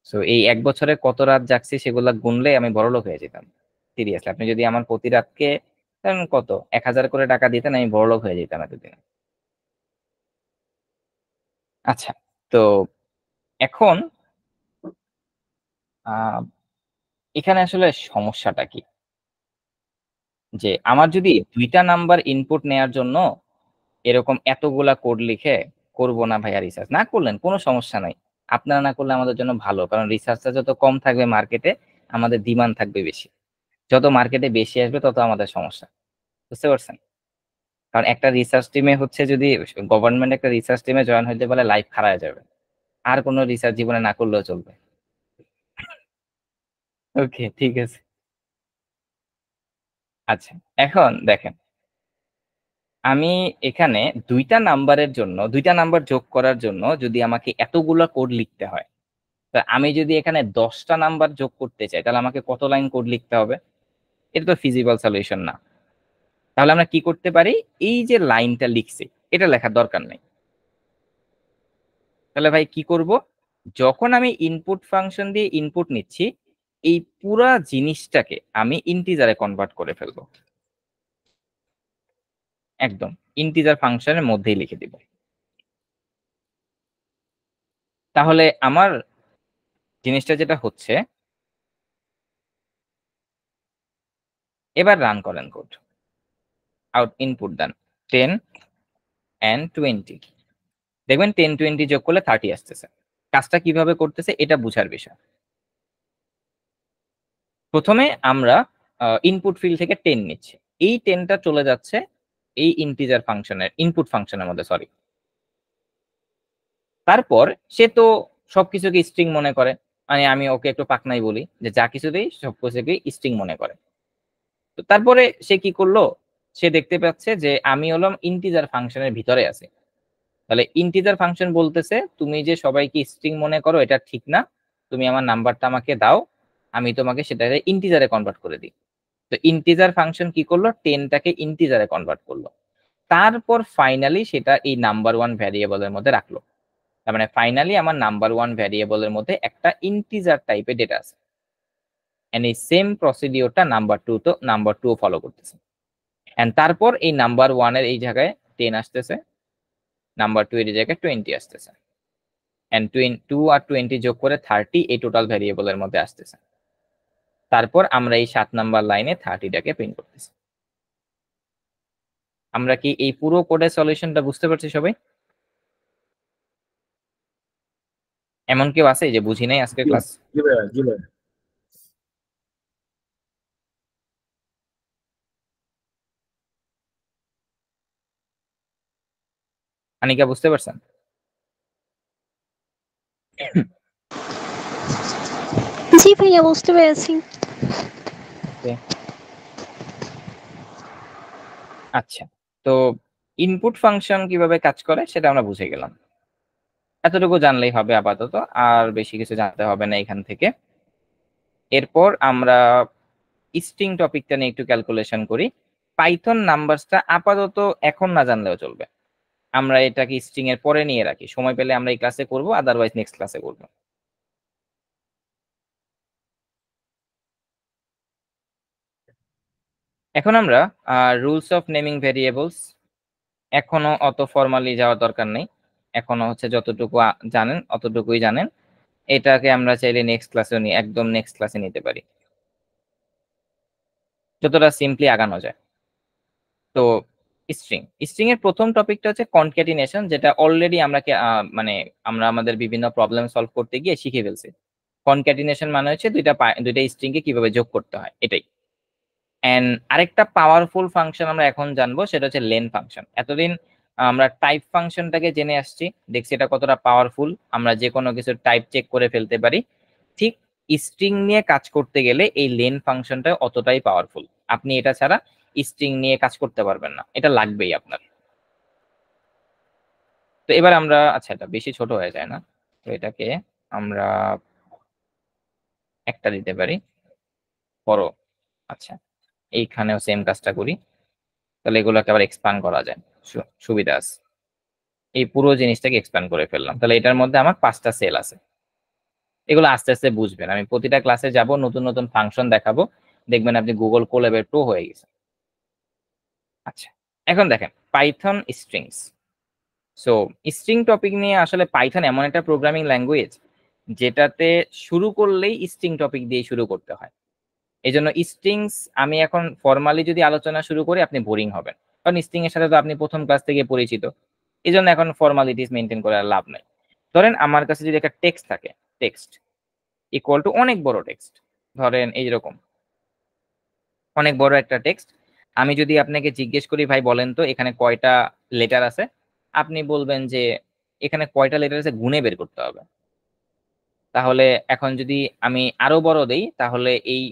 সো এই 1 বছরে কত রাত জাগছি সেগুলা গুনলে আমি বড়লোক হয়ে যেতাম। সিরিয়াসলি, আপনি যদি আমার প্রতি রাতকে ধরেন কত 1000 করে টাকা দিতেন, আমি বড়লোক হয়ে যেতাম এতদিন। আচ্ছা, তো এখন আহ এখানে আসলে সমস্যাটা কি, যে আমার যদি 2টা নাম্বার ইনপুট নেয়ার জন্য এরকম এতগুলা কোড লিখে করব না ভাইয়া, রিসার্চ না করলেন কোনো সমস্যা নাই। আপনারা না করলে আমাদের জন্য ভালো, কারণ রিসার্চটা যত কম থাকবে মার্কেটে, আমাদের ডিমান্ড থাকবে বেশি। যত মার্কেটে বেশি আসবে তত আমাদের সমস্যা। বুঝতে পারছেন? কারণ একটা রিসার্চ টিমে হচ্ছে, যদি গভর্নমেন্ট একটা রিসার্চ টিমে জয়েন হইতে পারে লাইফ খারাপ যাবে, আর কোনো রিসার্চ জীবনে না করলেও চলবে। ওকে, ঠিক আছে। আচ্ছা, এখন দেখেন, আমি এখানে 2টা নাম্বার যোগ করার জন্য যদি আমাকে এতগুলো কোড লিখতে হয়, তা আমি যদি এখানে 10টা নাম্বার যোগ করতে চাই তাহলে আমাকে কত লাইন কোড লিখতে হবে? এটা তো ফিজিবল সলিউশন না। তাহলে আমরা কি করতে পারি, এই যে লাইনটা লিখছি এটা লেখার দরকার নেই। তাহলে ভাই কি করব, যখন আমি ইনপুট ফাংশন দিয়ে ইনপুট নিচ্ছি, এই পুরা জিনিসটাকে আমি ইন্টিজারে কনভার্ট করে ফেলবো, একদম ইন্টিজার ফাংশনের মধ্যেই লিখে দিব। তাহলে আমার জিনিসটা যেটা হচ্ছে, এবার রান করেন কোড, আউট ইনপুট দেন 10 and 20, দেখবেন 10-20 যোগ করলে 30 আসতেছে। কাজটা কিভাবে করতেছে এটা বুঝার বিষয়। প্রথমে আমরা ইনপুট ফিল্ড থেকে 10 নিচ্ছি, এই 10টা চলে যাচ্ছে এই ইন্টিজার ফাংশনের ইনপুট ফাংশনের মধ্যে, সরি। তারপর সে তো সবকিছুকে স্ট্রিং মনে করে, মানে আমি ওকে একটু পাকনাই বলি যে যা কিছুতেই সবকিছুকে স্ট্রিং মনে করে। তো তারপরে সে কি করলো, সে দেখতে পাচ্ছে যে আমি হলাম ইন্টিজার ফাংশনের ভিতরে আছি। তাহলে ইন্টিজার ফাংশন বলতেছে তুমি যে সবাইকে স্ট্রিং মনে করো এটা ঠিক না, তুমি আমার নাম্বারটা আমাকে দাও, আমি তোমাকে সেটাকে ইন্টিজারে কনভার্ট করে দিই। তো ইন্টিজার ফাংশন কি করলো, 10টাকে ইন্টিজারে কনভার্ট করলো। তারপর ফাইনালি সেটা এই নাম্বার 1 ভ্যারিয়েবলের মধ্যে রাখলো। তার মানে ফাইনালি আমার নাম্বার 1 ভ্যারিয়েবলের মধ্যে একটা ইন্টিজার টাইপের ডেটা আছে। এন্ড এই সেম প্রসিডিওরটা নাম্বার 2 ফলো করতেছে। এন্ড তারপর এই নাম্বার 1 এর এই জায়গায় 10 আসতেছে, নাম্বার 2 এর জায়গায় 20 আসতেছে, এন্ড 2 আর 20 যোগ করে 30 এই টোটাল ভ্যারিয়েবলের মধ্যে আসতেছে। তারপর আমরা এই 7 নাম্বার লাইনে 30টাকে প্রিন্ট করতেছি। আমরা কি এই পুরো কোডের সলিউশনটা বুঝতে পারছি সবাই? এমন কেউ আছে যে বুঝি নাই আজকের ক্লাস? জি ভাইয়া, জি ভাইয়া। আনিকা বুঝতে পারছেন? জি ভাইয়া, বুঝতে পেরেছি। আচ্ছা, তো ইনপুট ফাংশন কিভাবে কাজ করে সেটা আমরা বুঝে গেলাম। এতটুকু জানলেই হবে আপাতত, আর বেশি কিছু জানতে হবে না এখান থেকে। এরপর আমরা স্ট্রিং টপিকটা নিয়ে একটু ক্যালকুলেশন করি। পাইথন নাম্বারসটা আপাতত এখন না জানলেও চলবে, আমরা এটাকে স্ট্রিং এর পরে নিয়ে রাখি, সময় পেলে আমরা এই ক্লাসে করব, আদারওয়াইজ নেক্সট ক্লাসে করব। এখন আমরা রুলস অফ নেমিং ভেরিয়েবলস, এখনো অত ফর্মালি যাওয়ার দরকার নেই, এখনো হচ্ছে যতটুকু জানেন অতটুকুই জানেন। এটাকে আমরা চাইলে নেক্সট ক্লাসে একদম নেক্সট ক্লাসে নিতে পারি, যতটা সিম্পলি আগানো যায়। তো স্ট্রিং স্ট্রিং এর প্রথম টপিকটা হচ্ছে কনক্যাটিনেশন, যেটা অলরেডি আমরা মানে আমরা আমাদের বিভিন্ন প্রবলেম সলভ করতে গিয়ে শিখে ফেলছি। কনক্যাটিনেশন মানে হচ্ছে দুইটা স্ট্রিং কে কিভাবে যোগ করতে হয়, এটাই। এন্ড আরেকটা পাওয়ারফুল ফাংশন আমরা এখন জানবো, সেটা হচ্ছে লেন ফাংশন। এতদিন আমরা টাইপ ফাংশনটাকে জেনে আসছি, দেখছি এটা কতটা পাওয়ারফুল, আমরা যে কোনো কিছু টাইপ চেক করে ফেলতে পারি। ঠিক স্ট্রিং নিয়ে কাজ করতে গেলে এই লেন ফাংশনটা অতটাই পাওয়ারফুল। আপনি এটা ছাড়া স্ট্রিং নিয়ে কাজ করতে পারবেন না, এটা লাগবেই আপনার। তো এবার আমরা, আচ্ছা এটা বেশি ছোট হয়ে যায় না, তো এটাকে আমরা একটা দিতে পারি বড়। আচ্ছা, এইখানেও সেম কাজটা করি, তাহলে এগুলোকে আবার এক্সপ্যান্ড করা যায়, সুবিধা আছে। এই পুরো জিনিসটাকে এক্সপ্যান্ড করে ফেললাম, তাহলে এটার মধ্যে আমার 5টা সেল আছে। এগুলো আস্তে আস্তে বুঝবেন, আমি প্রতিটা ক্লাসে যাব, নতুন নতুন ফাংশন দেখাবো, দেখবেন আপনি গুগল কোল্যাবের প্রো হয়ে গেছে। আচ্ছা, এখন দেখেন Python strings. So string topic নিয়ে আসলে পাইথন এমন একটা প্রোগ্রামিং ল্যাঙ্গুয়েজ যেটাতে শুরু করলেই স্ট্রিং টপিক দিয়ে শুরু করতে হয়। এই জন্য স্ট্রিংস আমি এখন ফর্মালি যদি আলোচনা শুরু করি আপনি বোরিং হবেন, কারণ স্ট্রিং এর সাথে তো আপনি প্রথম ক্লাস থেকে পরিচিত। এই জন্য এখন ফর্মালিটিস মেনটেন করে আর লাভ নাই। ধরেন আমার কাছে যদি একটা টেক্সট থাকে, টেক্সট ইকুয়াল টু অনেক বড় টেক্সট, ধরেন এইরকম অনেক বড় একটা টেক্সট। আমি যদি আপনাকে জিজ্ঞেস করি ভাই বলেন তো এখানে কয়টা লেটার আছে, আপনি বলবেন যে এখানে কয়টা লেটার আছে গুণে বের করতে হবে। তাহলে এখন যদি আমি আরো বড় দেই, তাহলে এই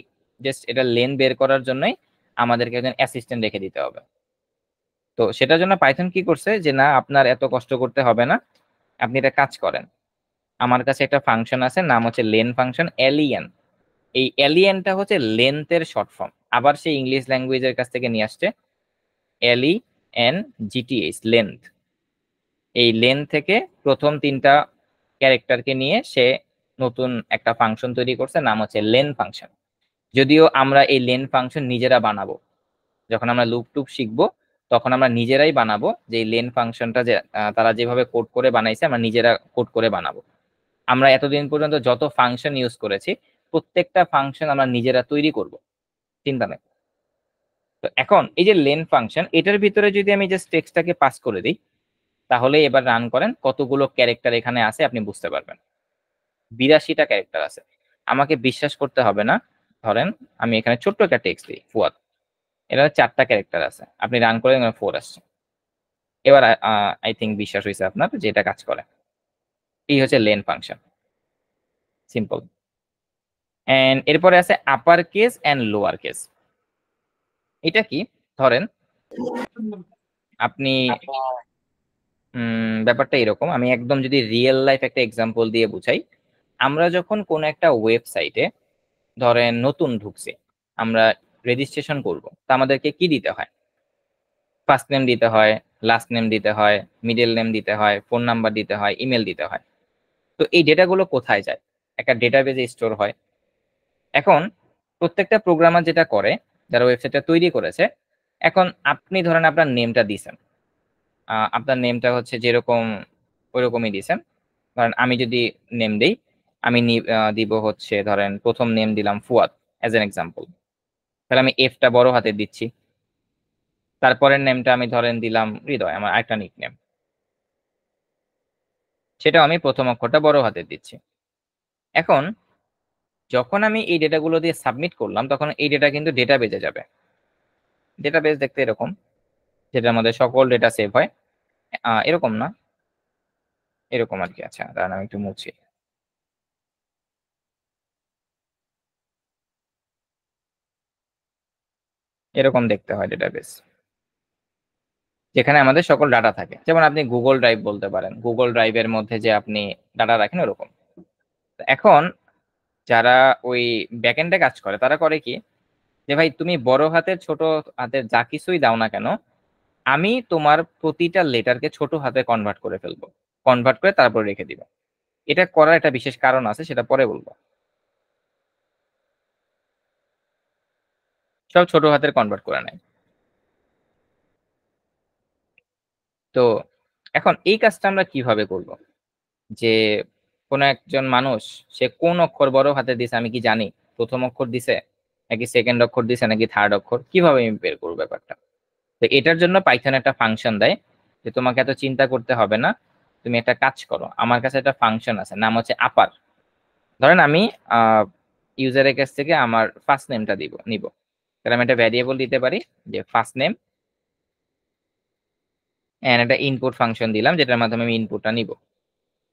জাস্ট এটা লেন বের করার জন্যই আমাদেরকে একজন অ্যাসিস্ট্যান্ট রেখে দিতে হবে। তো সেটার জন্য পাইথন কি করছে যে না আপনার এত কষ্ট করতে হবে না, আপনি এটা কাজ করেন। আমার কাছে একটা ফাংশন আছে, নাম হচ্ছে লেন ফাংশন, এলিএন। এই এলিএনটা হচ্ছে লেন্থের শর্ট ফর্ম, আবার সেই ইংলিশ ল্যাঙ্গুয়েজের কাছ থেকে নিয়ে আসছে, এলইএন জিটিএইচ, লেন্থ। এই লেন থেকে প্রথম 3টা ক্যারেক্টারকে নিয়ে সে নতুন একটা ফাংশন তৈরি করছে, নাম হচ্ছে লেন ফাংশন। যদিও আমরা এই লেন ফাংশন নিজেরা বানাবো, যখন আমরা লুপ টুপ শিখবো তখন আমরা নিজেরাই বানাবো, যে এই লেন ফাংশনটা যে তারা যেভাবে কোড করে বানাইছে আমরা নিজেরা কোড করে বানাবো। আমরা এতদিন পর্যন্ত যত ফাংশন ইউজ করেছি প্রত্যেকটা ফাংশন আমরা নিজেরা তৈরি করব, চিন্তা নেই। তো এখন এই যে লেন ফাংশন, এটার ভিতরে যদি আমি জাস্ট টেক্সটটাকে পাস করে দিই, তাহলে এবার রান করেন, কতগুলো ক্যারেক্টার এখানে আছে আপনি বুঝতে পারবেন। 82টা ক্যারেক্টার আছে। আমাকে বিশ্বাস করতে হবে না, ধরেন আমি এখানে ছোট্ট একটা টেক্সট দিই ফুয়াদ, এটা 4টা ক্যারেক্টার আছে, আপনি রান করে 4 আসছে। এবার আই থিঙ্ক বিশ্বাস হয়েছে আপনার যে এটা কাজ করে। এই হচ্ছে লেন ফাংশন, সিম্পল। এন্ড এরপরে আছে upper case and lower case. এটা কি, ধরেন আপনি ব্যাপারটা এরকম, আমি একদম যদি রিয়েল লাইফ একটা এক্সাম্পল দিয়ে বুঝাই, আমরা যখন কোনো একটা ওয়েবসাইটে ধরেন নতুন ঢুকছি, আমরা রেজিস্ট্রেশন করব, তা আমাদেরকে কি দিতে হয়? ফার্স্ট নেম দিতে হয়, লাস্ট নেম দিতে হয়, মিডল নেম দিতে হয়, ফোন নাম্বার দিতে হয়, ইমেল দিতে হয়। তো এই ডেটাগুলো কোথায় যায়? একটা ডেটাবেজে স্টোর হয়। এখন প্রত্যেকটা প্রোগ্রামার যেটা করে, যারা ওয়েবসাইটটা তৈরি করেছে, এখন আপনি ধরেন আপনার নেমটা দিছেন, আপনার নেমটা হচ্ছে যেরকম ওইরকমই দিছেন। ধরেন আমি যদি নেম দিই, আমি দিব হচ্ছে ধরেন প্রথম নেম দিলাম ফুয়াদ অ্যাজ এন এক্সাম্পল, তাহলে আমি এফটা বড় হাতে দিচ্ছি। তারপরের নেমটা আমি ধরেন দিলাম হৃদয়, আমার আরেকটা নিক নেম, সেটাও আমি প্রথম অক্ষরটা বড় হাতে দিচ্ছি। এখন যখন আমি এই ডেটাগুলো দিয়ে সাবমিট করলাম, তখন এই ডেটা কিন্তু ডেটাবেজে যাবে। ডেটাবেজ দেখতে এরকম, যেটার মধ্যে সকল ডেটা সেভ হয়। এরকম না, এরকম আর কি। আচ্ছা দাঁড়ান আমি একটু মুছি। এরকম দেখতে হয় ডেটাবেস, যেখানে আমাদের সকল ডাটা থাকে। যেমন আপনি গুগল ড্রাইভ বলতে পারেন, গুগল ড্রাইভের মধ্যে যে আপনি ডাটা রাখেন ওরকম। এখন যারা ওই ব্যাকএন্ডে কাজ করে তারা করে কি, যে ভাই তুমি বড় হাতের ছোট হাতের যা কিছুই দাও না কেন, আমি তোমার প্রতিটা লেটারকে ছোট হাতে কনভার্ট করে ফেলবো, কনভার্ট করে তারপর রেখে দিব। এটা করার একটা বিশেষ কারণ আছে, সেটা পরে বলবো। সব ছোট হাতের কনভার্ট করে নেয়। তো এখন এই কাজটা আমরা কিভাবে করব, যে কোনো একজন মানুষ সে কোন অক্ষর বড় হাতে দিছে আমি কি জানি? প্রথম অক্ষর দিছে নাকি সেকেন্ড অক্ষর দিছে নাকি থার্ড অক্ষর, কিভাবে আমি বের করবো ব্যাপারটা? তো এটার জন্য পাইথন একটা ফাংশন দেয় যে তোমাকে এত চিন্তা করতে হবে না, তুমি একটা কাজ করো, আমার কাছে একটা ফাংশন আছে নাম হচ্ছে আপার। ধরেন আমি ইউজারের কাছ থেকে আমার ফার্স্ট নেমটা নিব, তাহলে আমি একটা ভ্যারিয়েবল দিতে পারি যে ফার্স্ট নেম, এন্ড একটা ইনপুট ফাংশন দিলাম যেটার মাধ্যমে আমি ইনপুটটা নিব।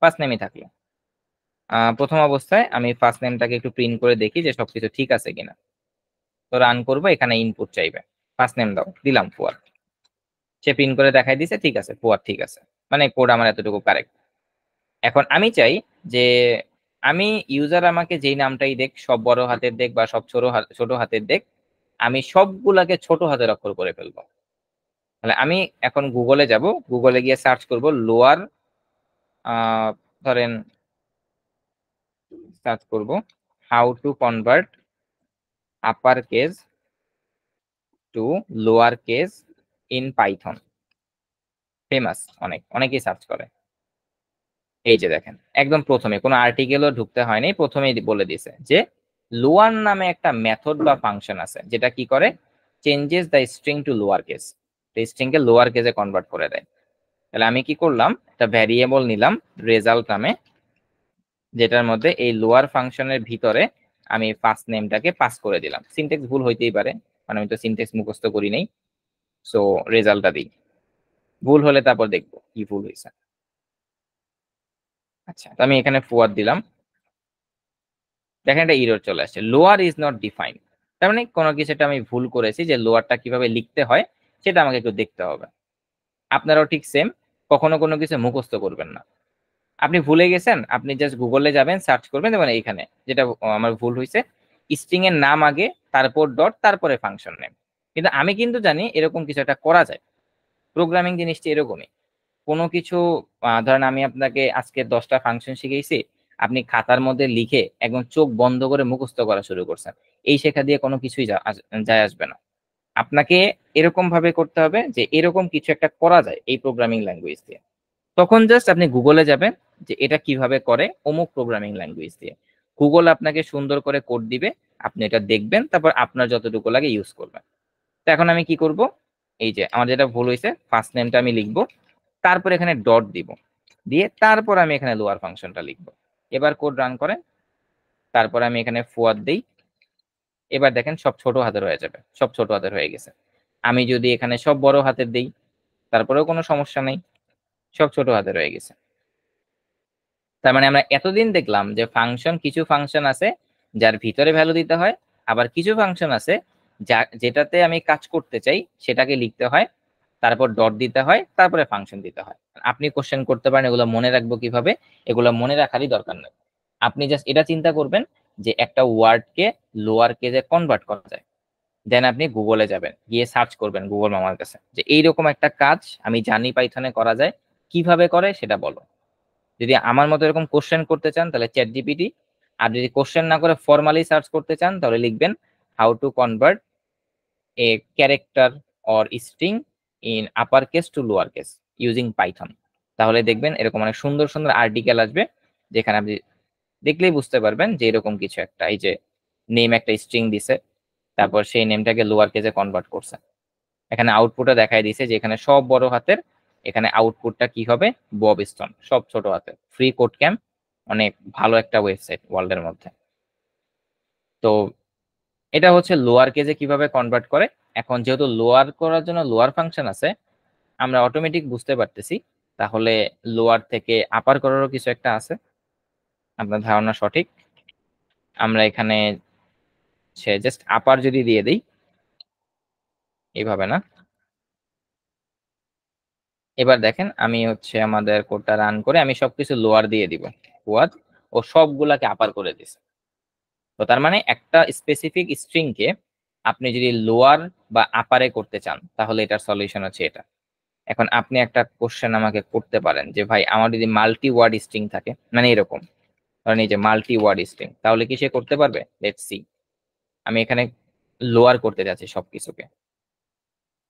ফার্স্ট নেমই থাকলো। প্রথম অবস্থায় আমি ফার্স্ট নেমটাকে একটু প্রিন্ট করে দেখি যে সবকিছু ঠিক আছে কিনা। তো রান করবো, এখানে ইনপুট চাইবে, ফার্স্ট নেম দাও, দিলাম ফুয়াদ। সে প্রিন্ট করে দেখাই দিছে ঠিক আছে, ফুয়াদ ঠিক আছে, মানে কোড আমার এতটুকু কারেক্ট। এখন আমি চাই যে আমি ইউজার আমাকে যেই নামটাই দেখ, সব বড় হাতের দেখ বা সব ছোট হাতের দেখ, আমি সবগুলাকে ছোট হাতের অক্ষর করে ফেলবো। তাহলে আমি এখন গুগলে যাব, গুগলে গিয়ে সার্চ করব লোয়ার, ধরেন সার্চ করব how to convert upper case to lower case in Python. Famous, অনেকেই সার্চ করে। এই যে দেখেন একদম প্রথমে কোনো আর্টিকেলও ঢুকতে হয়নি, প্রথমেই বলে দিয়েছে যে লোয়ার নামে একটা মেথড বা ফাংশন আছে যেটা কি করে, changes the string to lower case, string কে লোয়ার কেসে কনভার্ট করে দেয়। তাহলে আমি কি করলাম, একটা ভ্যারিয়েবল নিলাম রেজাল্ট নামে, যেটার মধ্যে এই লোয়ার ফাংশনের ভিতরে আমি ফার্স্ট নেমটাকে পাস করে দিলাম। সিনট্যাক্স ভুল হইতেই পারে, মানে আমি তো সিনট্যাক্স মুখস্থ করি নাই। সো রেজাল্টটা দিই, ভুল হলে তারপর দেখবো কি ভুল হয়েছে। আচ্ছা, তো আমি এখানে ফুয়াদ দিলাম, দেখেন একটা এরর চলে আসছে, লোয়ার ইজ নট ডিফাইন্ড। তার মানে কোনো কিছুটা আমি ভুল করেছি, যে লোয়ারটা কিভাবে লিখতে হয় সেটা আমাকে একটু দেখতে হবে। আপনারাও ঠিক সেম, কখনো কোনো কিছু মুখস্থ করবেন না। আপনি ভুলে গেছেন, আপনি জাস্ট গুগলে যাবেন, সার্চ করবেন, দেখবেন এইখানে যেটা আমার ভুল হয়েছে, স্ট্রিং এর নাম আগে, তারপর ডট, তারপরে ফাংশন নেম। কিন্তু আমি কিন্তু জানি এরকম কিছু একটা করা যায়। প্রোগ্রামিং জিনিসটা এরকমই। কোনো কিছু ধরেন আমি আপনাকে আজকে 10টা ফাংশন শিখিয়েছি, আপনি খাতার মধ্যে লিখে একদম চোখ বন্ধ করে মুখস্থ করা শুরু করছেন, এই শেখা দিয়ে কোনো কিছুই যায় আসবে না। আপনাকে এরকম ভাবে করতে হবে যে এরকম কিছু একটা করা যায় এই প্রোগ্রামিং ল্যাঙ্গুয়েজ দিয়ে। তখন জাস্ট আপনি গুগলে যাবেন যে এটা কিভাবে করে অমুক প্রোগ্রামিং ল্যাঙ্গুয়েজ দিয়ে, গুগল আপনাকে সুন্দর করে কোড দিবে, আপনি এটা দেখবেন, তারপর আপনার যতটুকু লাগে ইউজ করবেন। তো এখন আমি কি করব, এই যে আমার যেটা ভুল হয়েছে, ফার্স্ট নেমটা আমি লিখবো, তারপর এখানে ডট দিব, দিয়ে তারপর আমি এখানে লোয়ার ফাংশনটা লিখবো। এবার কোড রান করেন, তারপর আমি এখানে ফুয়াদ দেই, এবার দেখেন সব ছোট হাতের হয়ে যাবে, সব ছোট হাতের হয়ে গেছে। আমি যদি এখানে সব বড় হাতের দেই তারপরেও কোনো সমস্যা নেই, সব ছোট হাতের হয়ে গেছে। তার মানে আমরা এতদিন দেখলাম যে ফাংশন, কিছু ফাংশন আছে যার ভিতরে ভ্যালু দিতে হয়, আবার কিছু ফাংশন আছে যেটাতে আমি কাজ করতে চাই সেটাকে লিখতে হয়, তারপর ডট দিতে হয়, তারপরে ফাংশন দিতে হয়। আপনি কোশ্চেন করতে পারেন এগুলো মনে রাখবো কিভাবে, এগুলো মনে রাখারই দরকার নেই। আপনি জাস্ট এটা চিন্তা করবেন যে একটা ওয়ার্ডকে লোয়ার কেসে কনভার্ট করা যায়, দেন আপনি গুগলে যাবেন, গিয়ে সার্চ করবেন গুগল মামার কাছে যে এইরকম একটা কাজ আমি জানি পাইথনে করা যায়, কিভাবে করে সেটা বলো। যদি আমার মতো এরকম কোশ্চেন করতে চান তাহলে চ্যাট জিপিটি, আর যদি কোশ্চেন না করে ফর্মালি সার্চ করতে চান তাহলে লিখবেন how to convert a character or string in upper case to lower case using Python. তাহলে দেখবেন এরকম অনেক সুন্দর সুন্দর আর্টিকেল আসবে, যেখানে আপনি দেখলেই বুঝতে পারবেন যে এরকম কিছু একটা, এই যে নেম একটা স্ট্রিং দিছে, তারপর সেই নেমটাকে লোয়ার কেসে কনভার্ট করছে। এখানে আউটপুটে দেখাই দিছে যে এখানে সব বড় হাতের, এখানে আউটপুটটা কি হবে, বব স্টোন, সব ছোট হাতের। ফ্রি কোড ক্যাম্প, অনেক ভালো একটা ওয়েবসাইট ওয়ার্ল্ডের মধ্যে। তো এটা হচ্ছে লোয়ার কেজে কিভাবে কনভার্ট করে। এখন যেহেতু লোয়ার করার জন্য লোয়ার ফাংশন আছে, আমরা অটোমেটিক বুঝতে পারতেছি, তাহলে লোয়ার থেকে আপার করারও কিছু একটা আছে। আপনার ধারণা সঠিক। আমরা এখানে জাস্ট আপার যদি দিয়ে দিই, এইভাবে না, এবার দেখেন আমি হচ্ছে আমাদের কোডটা রান করে আমি সবকিছু লোয়ার দিয়ে দিব, ওয়াদ, ও সবগুলাকে আপার করে দিছে। তো তার মানে একটা স্পেসিফিক স্ট্রিং কে আপনি যদি লোয়ার বা আপারে করতে চান তাহলে এটার সলিউশন হচ্ছে এটা। এখন আপনি একটা কোশ্চেন আমাকে করতে পারেন যে ভাই আমার যদি মাল্টি ওয়ার্ড স্ট্রিং থাকে, মানে এরকম ধরেন এই যে মাল্টি ওয়ার্ড স্ট্রিং, তাহলে কি সে করতে পারবে? Let's see. আমি এখানে লোয়ার করতে যাচ্ছি সবকিছুকে।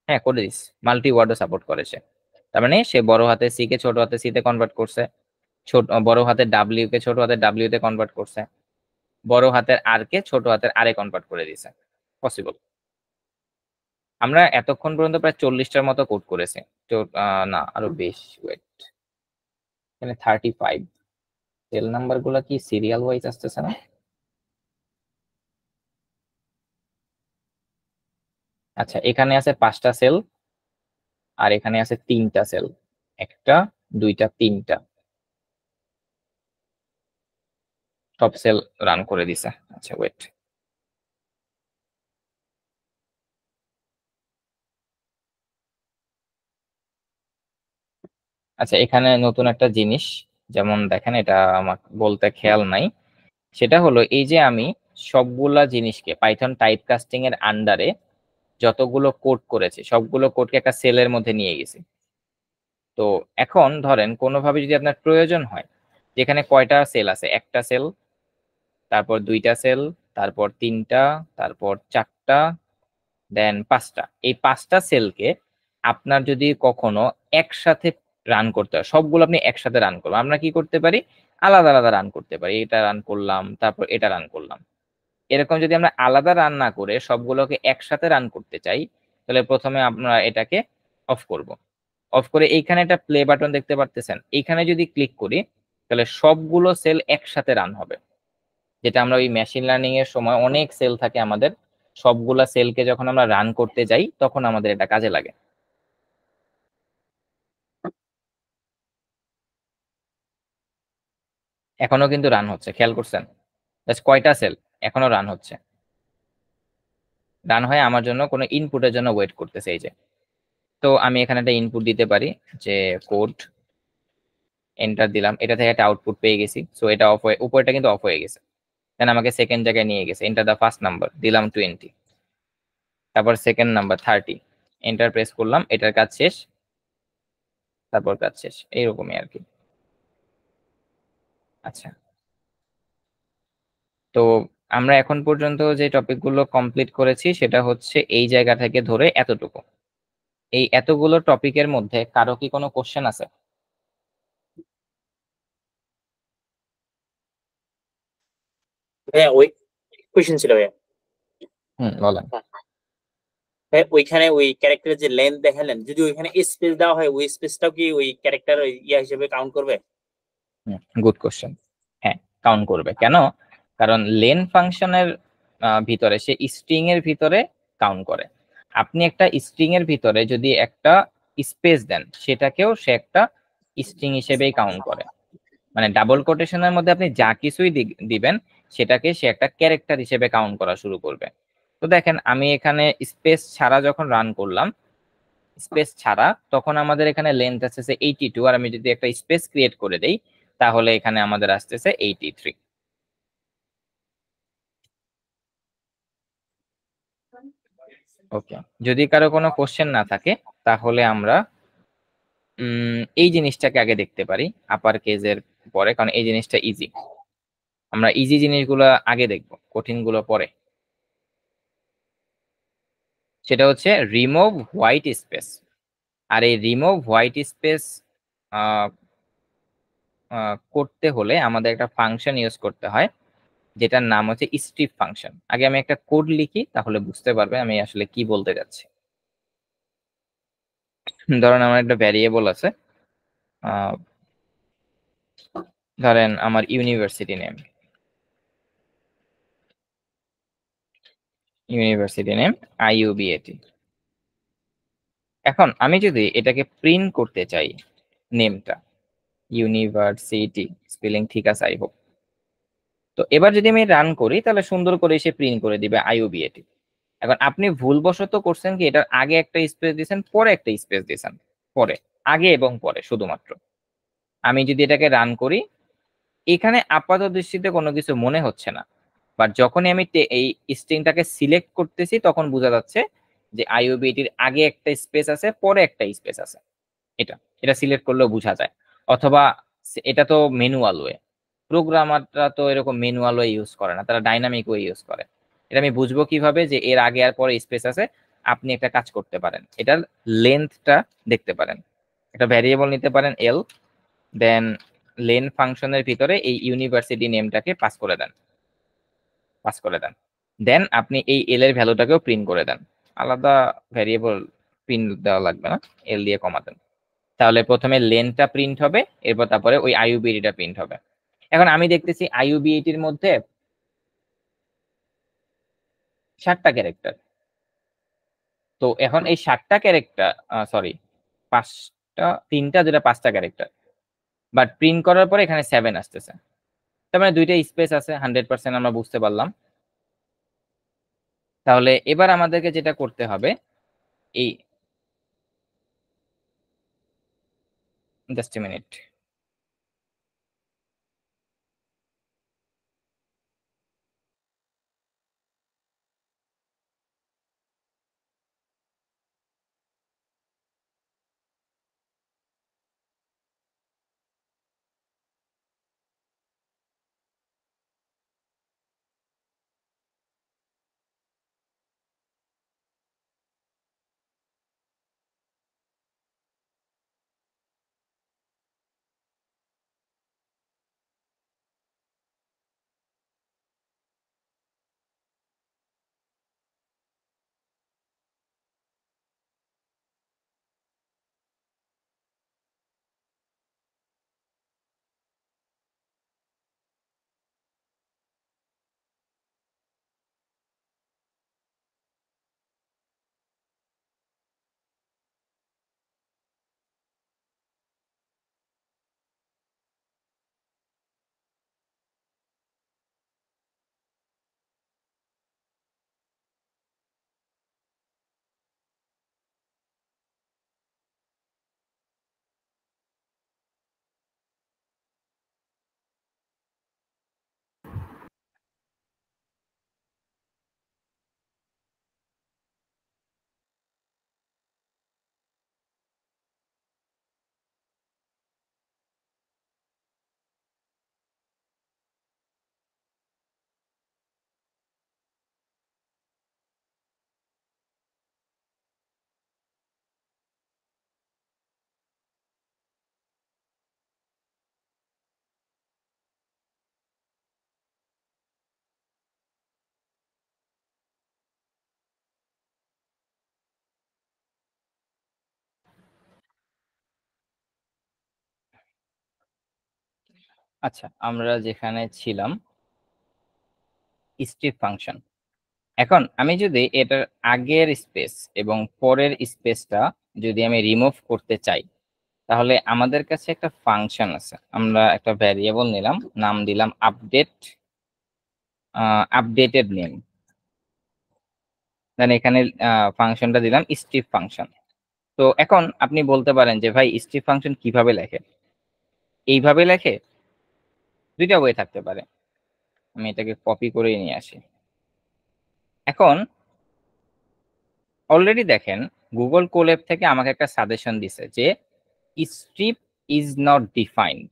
হ্যাঁ, করে দিস, মাল্টি ওয়ার্ডও সাপোর্ট করেছে। তার মানে সে বড় হাতে সি কে ছোট হাতে সি তে কনভার্ট করছে, বড় হাতের ডাব্লিউ কে ছোট হাতের ডাব্লিউ তে কনভার্ট করছে, বড় হাতের আর কে ছোট হাতের আর এ কনভার্ট করে দিছে। পসিবল। আমরা এতক্ষণ পর্যন্ত প্রায় 40টার মতো কোড করেছি। তো না, আরো বেশি। ওয়েট, এখানে 35 সেল নাম্বার গুলা কি সিরিয়াল ওয়াইজ আসতেছে না? আচ্ছা, এখানে আছে 5টা সেল আর এখানে আছে 3টা সেল, 1টা 2টা 3টা, সব সেল রান করে দিছে। আচ্ছা ওয়েট, আচ্ছা এখানে নতুন একটা জিনিস, যেমন দেখেন এটা আমার বলতে খেয়াল নাই, সেটা হলো এই যে আমি সবগুলা জিনিসকে পাইথন টাইপ কাস্টিং এর আন্ডারে যতগুলো কোড করেছি সবগুলো কোডকে একটা সেলের মধ্যে নিয়ে গেছি। তো এখন ধরেন কোনোভাবে যদি আপনার প্রয়োজন হয়, যেখানে কয়টা সেল আছে, একটা সেল, তারপর 2টা সেল, তারপর 3টা, তারপর 4টা, দেন 5টা, এই 5টা সেলকে আপনার যদি কখনো একসাথে রান করতে হয়, সবগুলো আপনি একসাথে রান করবেন, আমরা কি করতে পারি, আলাদা আলাদা রান করতে পারি। এটা রান করলাম, তারপর এটা রান করলাম। এরকম যদি আমরা আলাদা রান না করে সবগুলোকে একসাথে রান করতে চাই, তাহলে প্রথমে আমরা এটাকে অফ করব। অফ করে এইখানে একটা প্লে বাটন দেখতে পারতেছেন, এইখানে যদি ক্লিক করি তাহলে সবগুলো সেল একসাথে রান হবে। যেটা আমরা ওই মেশিন লার্নিং এর সময় অনেক সেল থাকে আমাদের, সবগুলা সেলকে যখন আমরা রান করতে যাই তখন আমাদের এটা কাজে লাগে। এখনো কিন্তু রান হচ্ছে, খেয়াল করছেন? জাস্ট কয়টা সেল এখনো রান হচ্ছে, রান হয় আমার জন্য কোনো ইনপুটের জন্য ওয়েট করতেছে এই যে। তো আমি এখানে একটা ইনপুট দিতে পারি যে কোড, এন্টার দিলাম, এটা থেকে একটা আউটপুট পেয়ে গেছি। সো এটা অফ হয়ে, উপরটা কিন্তু অফ হয়ে গেছে, দেন আমাকে সেকেন্ড জায়গায় নিয়ে গেছে, এন্টার দা ফার্স্ট নাম্বার দিলাম 20, তারপর সেকেন্ড নাম্বার 30, এন্টার প্রেস করলাম, এটার কাজ শেষ, তারপর কাজ শেষ, এইরকমই আর কি। আচ্ছা, তো আমরা এখন পর্যন্ত যে টপিকগুলো কমপ্লিট করেছি সেটা হচ্ছে এই জায়গা থেকে ধরে এতটুকু। এই এতগুলো টপিকের মধ্যে কারো কি কোনো কোশ্চেন আছে? ভাইয়া ওই কোয়েশ্চেন ছিল ভাইয়া। বলেন। ভাই ওইখানে ওই ক্যারেক্টারের যে লেন্থ দেখালেন, যদি ওইখানে স্পেস দেওয়া হয় ওই স্পেসটাও কি ওই ক্যারেক্টার ইয়া হিসেবে কাউন্ট করবে? Good question. হ্যাঁ, কাউন্ট করবে। কেন? কারণ লেন ফাংশনের ভিতরে সে স্ট্রিং এর ভিতরে কাউন্ট করে। আপনি একটা স্ট্রিং এর ভিতরে যদি একটা স্পেস দেন সেটাকেও সে একটা স্ট্রিং হিসেবেই কাউন্ট করে। মানে ডাবল কোটেশনের মধ্যে আপনি যা কিছুই দিবেন সেটাকে সে একটা ক্যারেক্টার হিসেবে কাউন্ট করা শুরু করবে। তো দেখেন আমি এখানে স্পেস ছাড়া যখন রান করলাম, স্পেস ছাড়া, তখন আমাদের এখানে লেন্থ আসতেছে 82, আর আমি যদি একটা স্পেস ক্রিয়েট করে দেই তাহলে এখানে আমাদের আসতেছে 83। ওকে, যদি কারো কোনো কোশ্চেন না থাকে তাহলে আমরা এই জিনিসটাকে আগে দেখতে পারি আপার কেজের পরে, কারণ এই জিনিসটা ইজি। আমরা ইজি জিনিসগুলো আগে দেখবো, কঠিনগুলো পরে। সেটা হচ্ছে রিমুভ হোয়াইট স্পেস। আর এই রিমুভ হোয়াইট স্পেস করতে হলে আমাদের একটা ফাংশন ইউজ করতে হয় যেটার নাম হচ্ছে স্ট্রিপ ফাংশন। আগে আমি একটা কোড লিখি তাহলে বুঝতে পারবে আমি আসলে কি বলতে যাচ্ছি। ধরেন আমার একটা ভ্যারিয়েবল আছে, ধরেন আমার ইউনিভার্সিটি নেম, IUBAT। এখন আমি যদি এটাকে প্রিন্ট করতে চাই, নেমটা ইউনিভার্সিটি, স্পেলিং ঠিক আছে আই হোপ। তো এবার যদি আমি রান করি তাহলে সুন্দর করে এসে প্রিন্ট করে দিবে IUBAT। এখন আপনি ভুলবশত করছেন কি, এটার আগে একটা স্পেস দিয়েছেন, পরে একটা স্পেস দিয়েছেন, পরে, আগে এবং পরে শুধুমাত্র। আমি যদি এটাকে রান করি, এখানে আপাত দৃষ্টিতে কোনো কিছু মনে হচ্ছে না, বাট যখনই আমি এই স্ট্রিংটাকে সিলেক্ট করতেছি তখন বোঝা যাচ্ছে যে IUBATর আগে একটা স্পেস আছে, পরে একটা স্পেস আছে। এটা এটা সিলেক্ট করলেও বোঝা যায়। অথবা এটা তো ম্যানুয়াল ওয়ে, প্রোগ্রামাররা তো এরকম ম্যানুয়াল ওয়ে ইউজ করে না, তারা ডাইনামিক ওয়ে ইউজ করে। এটা আমি বুঝবো কিভাবে যে এর আগে আর পরে স্পেস আছে? আপনি একটা কাজ করতে পারেন, এটার লেন্থটা দেখতে পারেন, একটা ভ্যারিয়েবল নিতে পারেন এল, দেন লেন ফাংশনের ভিতরে এই ইউনিভার্সিটি নেমটাকে পাস করে দেন, দেন আপনি এই এল এর ভ্যালুটাকেও প্রিন্ট করে দেন। আলাদা ভ্যারিয়েবল প্রিন্ট দেওয়া লাগবে না, এল দিয়ে কমা দেন। তাহলে প্রথমে লেনটা প্রিন্ট হবে, এরপর তারপরে ওই আইইউবিএটিটা প্রিন্ট হবে। এখন আমি দেখতেছি আইইউবিএটির মধ্যে 60টা ক্যারেক্টার। তো এখন এই 60টা ক্যারেক্টার, সরি, তিনটা যেটা 5টা ক্যারেক্টার, বাট প্রিন্ট করার পরে এখানে 7 আসতেছে। তার মানে দুইটা স্পেস আছে, 100% আমরা বুঝতে পারলাম। তাহলে এবার আমাদেরকে যেটা করতে হবে, এই জাস্ট মিনিট, আচ্ছা আমরা যেখানে ছিলাম স্ট্রিপ ফাংশন। এখন আমি যদি এটার আগের স্পেস এবং পরের স্পেসটা যদি আমি রিমুভ করতে চাই, তাহলে আমাদের কাছে একটা ফাংশন আছে, আমরা একটা ভ্যারিয়েবল নিলাম, নাম দিলাম আপডেটেড নেম, দেন এখানে ফাংশনটা দিলাম স্ট্রিপ ফাংশন। তো এখন আপনি বলতে পারেন যে ভাই স্ট্রিপ ফাংশন কিভাবে লেখে? এইভাবে লেখে, দুইটা ওয়ে থাকতে পারে। আমি এটাকে কপি করে নিয়ে আসি। এখন অলরেডি দেখেন গুগল কোল্যাব থেকে আমাকে একটা সাজেশন দিছে যে স্ট্রিপ ইজ নট ডিফাইন্ড,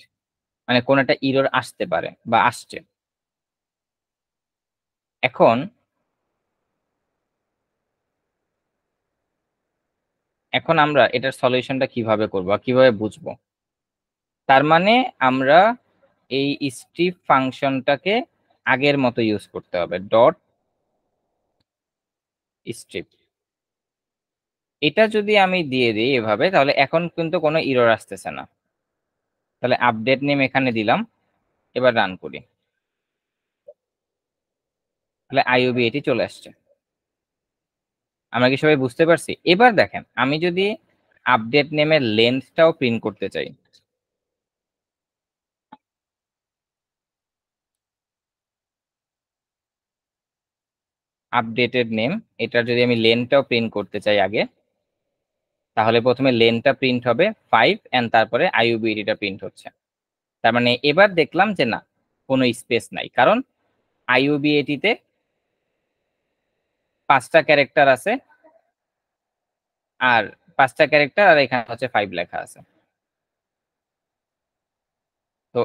মানে কোন একটা ইরর আসতে পারে বা আসছে। এখন এখন আমরা এটার সলিউশনটা কিভাবে করব, কিভাবে বুঝবো? তার মানে আমরা এই স্ট্রিপ ফাংশনটাকে আগের মতো ইউজ করতে হবে, ডট স্ট্রিপ। এটা যদি আমি দিয়ে দিই এভাবে, তাহলে এখন কিন্তু কোনো ইরর আসতেছে না। তাহলে আপডেট নেম এখানে দিলাম, এবার রান করি, তাহলে আইওবিএটি চলে আসছে। আমরা কি সবাই বুঝতে পারছি? এবার দেখেন আমি যদি আপডেট নেমের লেন্থটাও প্রিন্ট করতে চাই, আপডেটেড নেম, এটার যদি আমি লেনটাও প্রিন্ট করতে চাই আগে, তাহলে প্রথমে লেনটা প্রিন্ট হবে 5 এন্ড তারপরে আইইউবিএটিটা প্রিন্ট হচ্ছে। তার মানে এবার দেখলাম যে না, কোনো স্পেস নাই, কারণ আইইউবিএটিতে 5টা ক্যারেক্টার আছে, আর 5টা ক্যারেক্টার, আর এখানে হচ্ছে 5 লেখা আছে। তো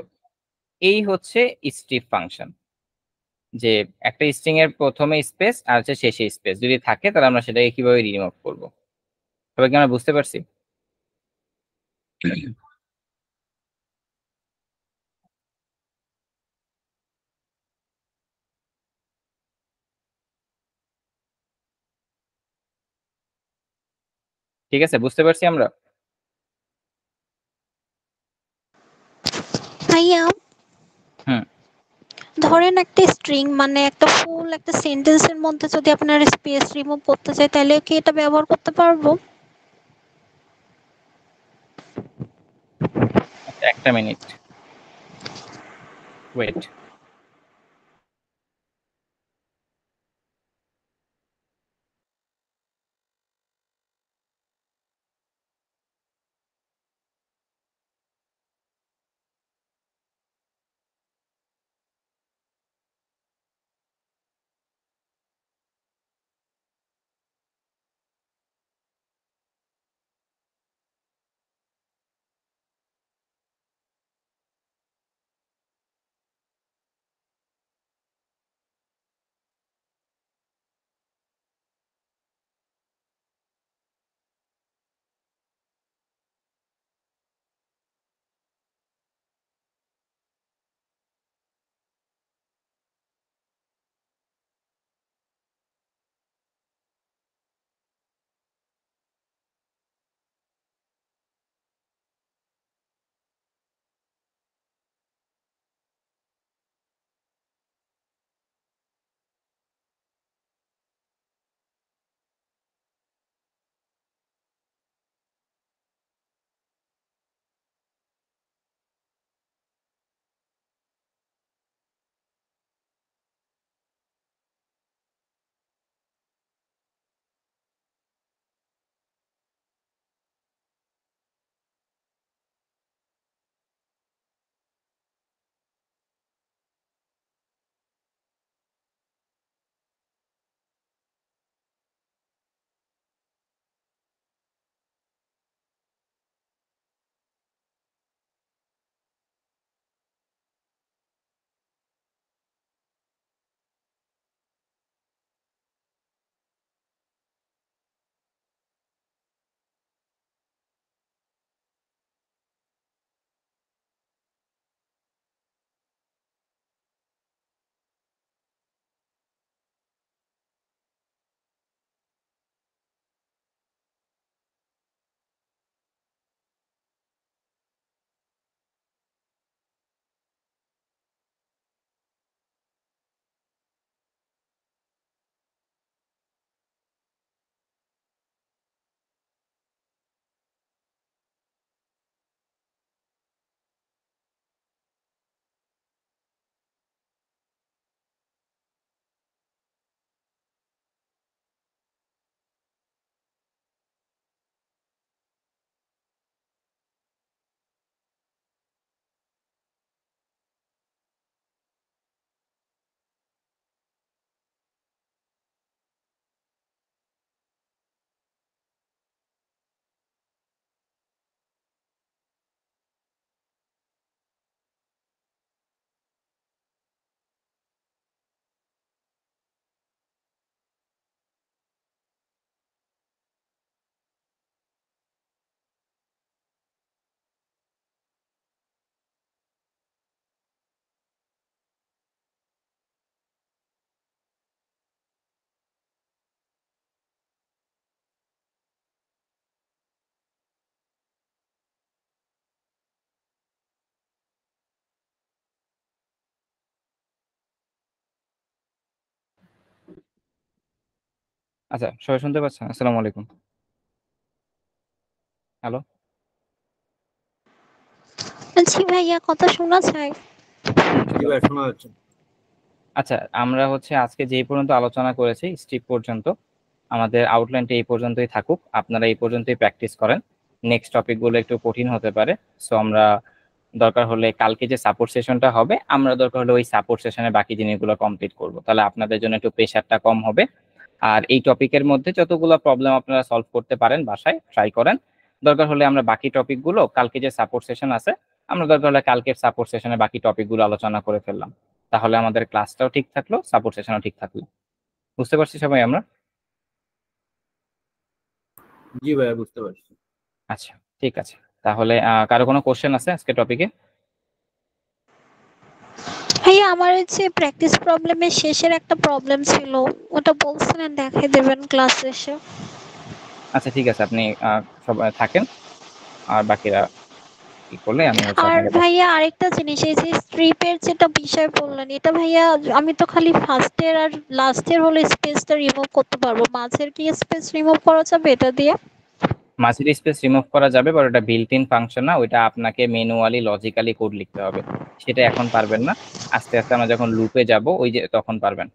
এই হচ্ছে স্ট্রিপ ফাংশন। যে একটা স্ট্রিং এর প্রথমে স্পেস আর হচ্ছে শেষে স্পেস যদি থাকে তাহলে আমরা সেটাকে কিভাবে রিমুভ করব। সবাই কি আমরা বুঝতে পারছি? ঠিক আছে, বুঝতে পারছি আমরা। ভাইয়া হুম। ধরেন একটা স্ট্রিং মানে একটা ফুল একটা সেন্টেন্সের মধ্যে যদি আপনার স্পেস রিমুভ করতে চাই তাহলে কি এটা ব্যবহার করতে পারবো? আচ্ছা, একটা মিনিট ওয়েট। আচ্ছা, সবাই শুনতে পাচ্ছেন? আসসালামু আলাইকুম। হ্যালো। জি ভাইয়া, কথা শোনা যায়? জি ভাই, শোনা যাচ্ছে। আচ্ছা, আমরা হচ্ছে আজকে যেই পর্যন্ত আলোচনা করেছি স্ট্রিপ পর্যন্ত, আমাদের আউটলাইনটা এই পর্যন্তই থাকুক। আপনারা এই পর্যন্তই প্র্যাকটিস করেন। নেক্সট টপিকগুলো একটু কঠিন হতে পারে, সো আমরা দরকার হলে কালকে যে সাপোর্ট সেশনটা হবে আমরা দরকার হলে ওই সাপোর্ট সেশনে বাকি জিনিসগুলো কমপ্লিট করব, তাহলে আপনাদের জন্য একটু প্রেশারটা কম হবে। আর এই টপিকের মধ্যে যতগুলো প্রবলেম আপনারা সলভ করতে পারেন বাসায় ট্রাই করেন। দরকার হলে আমরা বাকি টপিকগুলো কালকে যে সাপোর্ট সেশন আছে আমরা দরকার হলে কালকের সাপোর্ট সেশনে বাকি টপিকগুলো আলোচনা করে ফেললাম। তাহলে আমাদের ক্লাসটাও ঠিক থাকলো, সাপোর্ট সেশনও ঠিক থাকলো। বুঝতে পারছি সবাই আমরা? জি ভাইয়া বুঝতে পারছি। আচ্ছা, ঠিক আছে। তাহলে কারো কোনো কোশ্চেন আছে আজকে টপিকে? ভাইয়া আমার হচ্ছে প্র্যাকটিস প্রবলেমের শেষের একটা প্রবলেম ছিল, ওটা বলছিলেন দেখাই দেবেন ক্লাস শেষে। আচ্ছা, ঠিক আছে, আপনি সবাই থাকেন, আর বাকিরা কি করলে আমি হচ্ছে আর আপনাকে ভাইয়া আরেকটা জিনিস, এই যে স্ট্রিপের যেটা বিষয় বললেন, এটা ভাইয়া আমি তো খালি ফার্স্টের আর লাস্টের হলে স্পেসটা রিমুভ করতে পারবো, মাঝের কি স্পেস রিমুভ করা যাবে এটা দিয়ে? মাঝের স্পেস রিমুভ করা যাবে, বাট ওটা বিল্ট ইন ফাংশন না, ওইটা আপনাকে ম্যানুয়ালি লজিক্যালি কোড লিখতে হবে। সেটা এখন পারবেন না, আস্তে আস্তে আমরা যখন লুপে যাব ওই যে তখন পারবেন।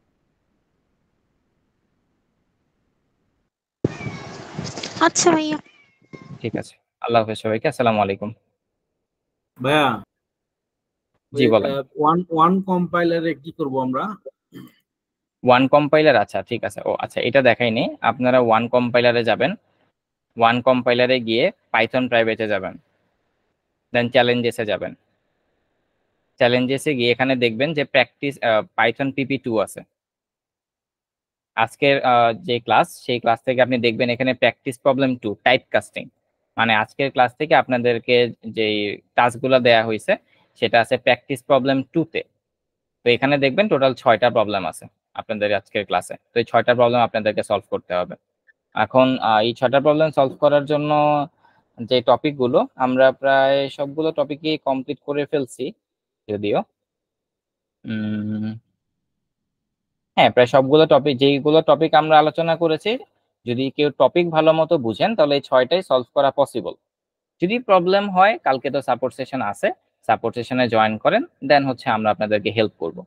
আচ্ছা ভাইয়া। ঠিক আছে, আল্লাহ হাফেজ সবাইকে, আসসালামু আলাইকুম। ভাইয়া জি বলেন। ওয়ান কম্পাইলারে কি করব আমরা? ওয়ান কম্পাইলার, আচ্ছা ঠিক আছে। ও আচ্ছা, এটা দেখাইনি। আপনারা ওয়ান কম্পাইলারে যাবেন, ওয়ান কম্পাইলারে গিয়ে পাইথন প্রাইভেটে যাবেন, দেন চ্যালেঞ্জেসে যাবেন। চ্যালেঞ্জেসে গিয়ে এখানে দেখবেন যে প্র্যাকটিস পাইথন PP2 আছে। আজকের যে ক্লাস, সেই ক্লাস থেকে আপনি দেখবেন এখানে প্র্যাকটিস প্রবলেম 2 টাইপ কাস্টিং, মানে আজকের ক্লাস থেকে আপনাদেরকে যে টাস্কগুলো দেয়া হয়েছে সেটা আছে প্র্যাকটিস প্রবলেম 2-তে। তো এখানে দেখবেন টোটাল 6টা প্রবলেম আছে আপনাদের আজকের ক্লাসে। তো এই 6টা প্রবলেম আপনাদেরকে সলভ করতে হবে। এখন এই 6টা প্রবলেম সলভ করার জন্য যে টপিকগুলো, আমরা প্রায় সবগুলো টপিকই কমপ্লিট করে ফেলছি যদিও। হ্যাঁ, প্রায় সবগুলো টপিক, যেইগুলো টপিক আমরা আলোচনা করেছি, যদি কেউ টপিক ভালো মতো বুঝেন তাহলে এই 6টাই সলভ করা পসিবল। যদি প্রবলেম হয়, কালকে তো সাপোর্ট সেশন আছে, সাপোর্ট সেশনে জয়েন করেন, দেন হচ্ছে আমরা আপনাদেরকে হেল্প করব।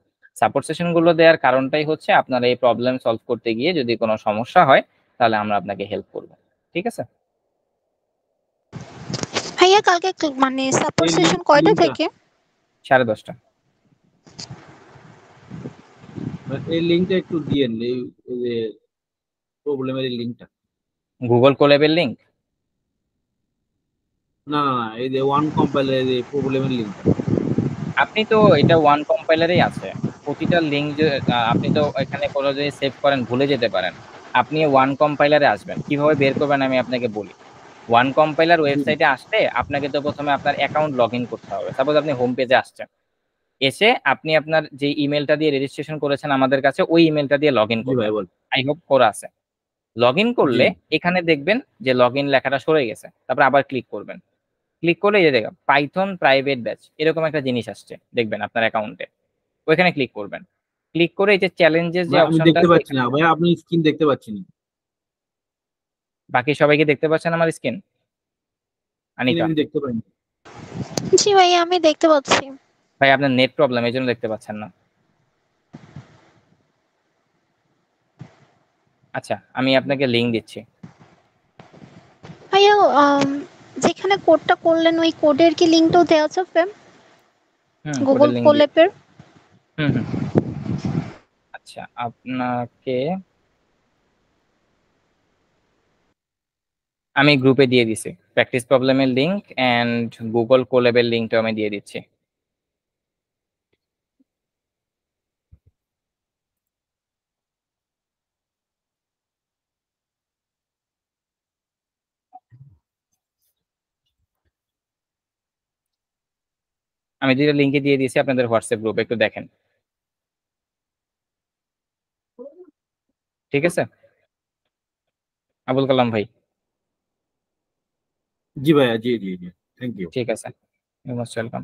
সাপোর্ট সেশনগুলো দেওয়ার কারণটাই হচ্ছে আপনারা এই প্রবলেম সলভ করতে গিয়ে যদি কোনো সমস্যা হয় তাহলে আমরা আপনাকে হেল্প করব। ঠিক আছে? ভাইয়া কালকে মানে সাপোর্ট এই সেশন কয়টা লিঙ্কটা থেকে? 10:30। এই লিঙ্কটা একটু দিয়েন, এই যে প্রবলেমের এই লিঙ্কটা। গুগল কোল্যাবের লিংক? না না না, এই যে ওয়ান কম্পাইলার এই যে প্রবলেমের লিঙ্কটা। আপনি তো এটা ওয়ান কম্পাইলারেই আছে, প্রতিটা লিঙ্ক যে আপনি তো এখানে কোনো যদি সেভ করেন ভুলে যেতে পারেন। আপনি ওয়ান কম্পাইলারে আসবেন, কিভাবে বের করবেন আমি আপনাকে বলি। ওয়ান কম্পাইলার ওয়েবসাইটে আসতে আপনাকে তো প্রথমে আপনার অ্যাকাউন্ট লগ ইন করতে হবে। সাপোজ আপনি হোম পেজে আসছেন, এসে আপনি আপনার যে ইমেলটা দিয়ে রেজিস্ট্রেশন করেছেন আমাদের কাছে, ওই ইমেলটা দিয়ে লগ ইন জি ভাই করবেন। বল। আই হোপ করা আছে। লগ ইন করলে জি এখানে দেখবেন যে লগ ইন লেখাটা সরে গেছে, তারপর আবার ক্লিক করবেন। ক্লিক করলে এই যে দেখেন পাইথন প্রাইভেট ব্যাচ এরকম একটা জিনিস আসছে, দেখবেন আপনার অ্যাকাউন্টে। ওইখানে ক্লিক করবেন। ক্লিক করে এই যে চ্যালেঞ্জেস যে ভাই আমি অপশনটা দেখতে আছে, পাচ্ছি না ভাই, আপনি স্ক্রিন দেখতে পাচ্ছি না। বাকি সবাইকে দেখতে পাচ্ছেন আমার স্ক্রিন? স্ক্রিন আনিকা আমি দেখতে পাইনি। জি ভাইয়া আমি দেখতে পাচ্ছি। ভাই, আপনার নেট প্রবলেম, এই জন্য দেখতে পাচ্ছেন না। আচ্ছা, আমি আপনাকে লিংক দিচ্ছি। ভাইয়া যেখানে কোডটা করলেন ওই কোডের কি লিংকটাও দেওয়া যাবে গুগল কোডের লিংক দিচ্ছি। কোল্যাবের? হুম। আচ্ছা, আপনাকে আমি গ্রুপে দিয়ে দিছি প্র্যাকটিস প্রবলেমের লিংক এন্ড গুগল কোল্যাবের লিংকটাও আমি দিয়ে দিচ্ছি। আমি দুইটা লিংকে দিয়ে দিয়েছি আপনাদের হোয়াটসঅ্যাপ গ্রুপে, একটু দেখেন। ঠিক আছে আবুল কালাম ভাই? জি ভাইয়া, জি জি জি, থ্যাংক ইউ। ঠিক আছে, ইউ মোস্ট ওয়েলকাম।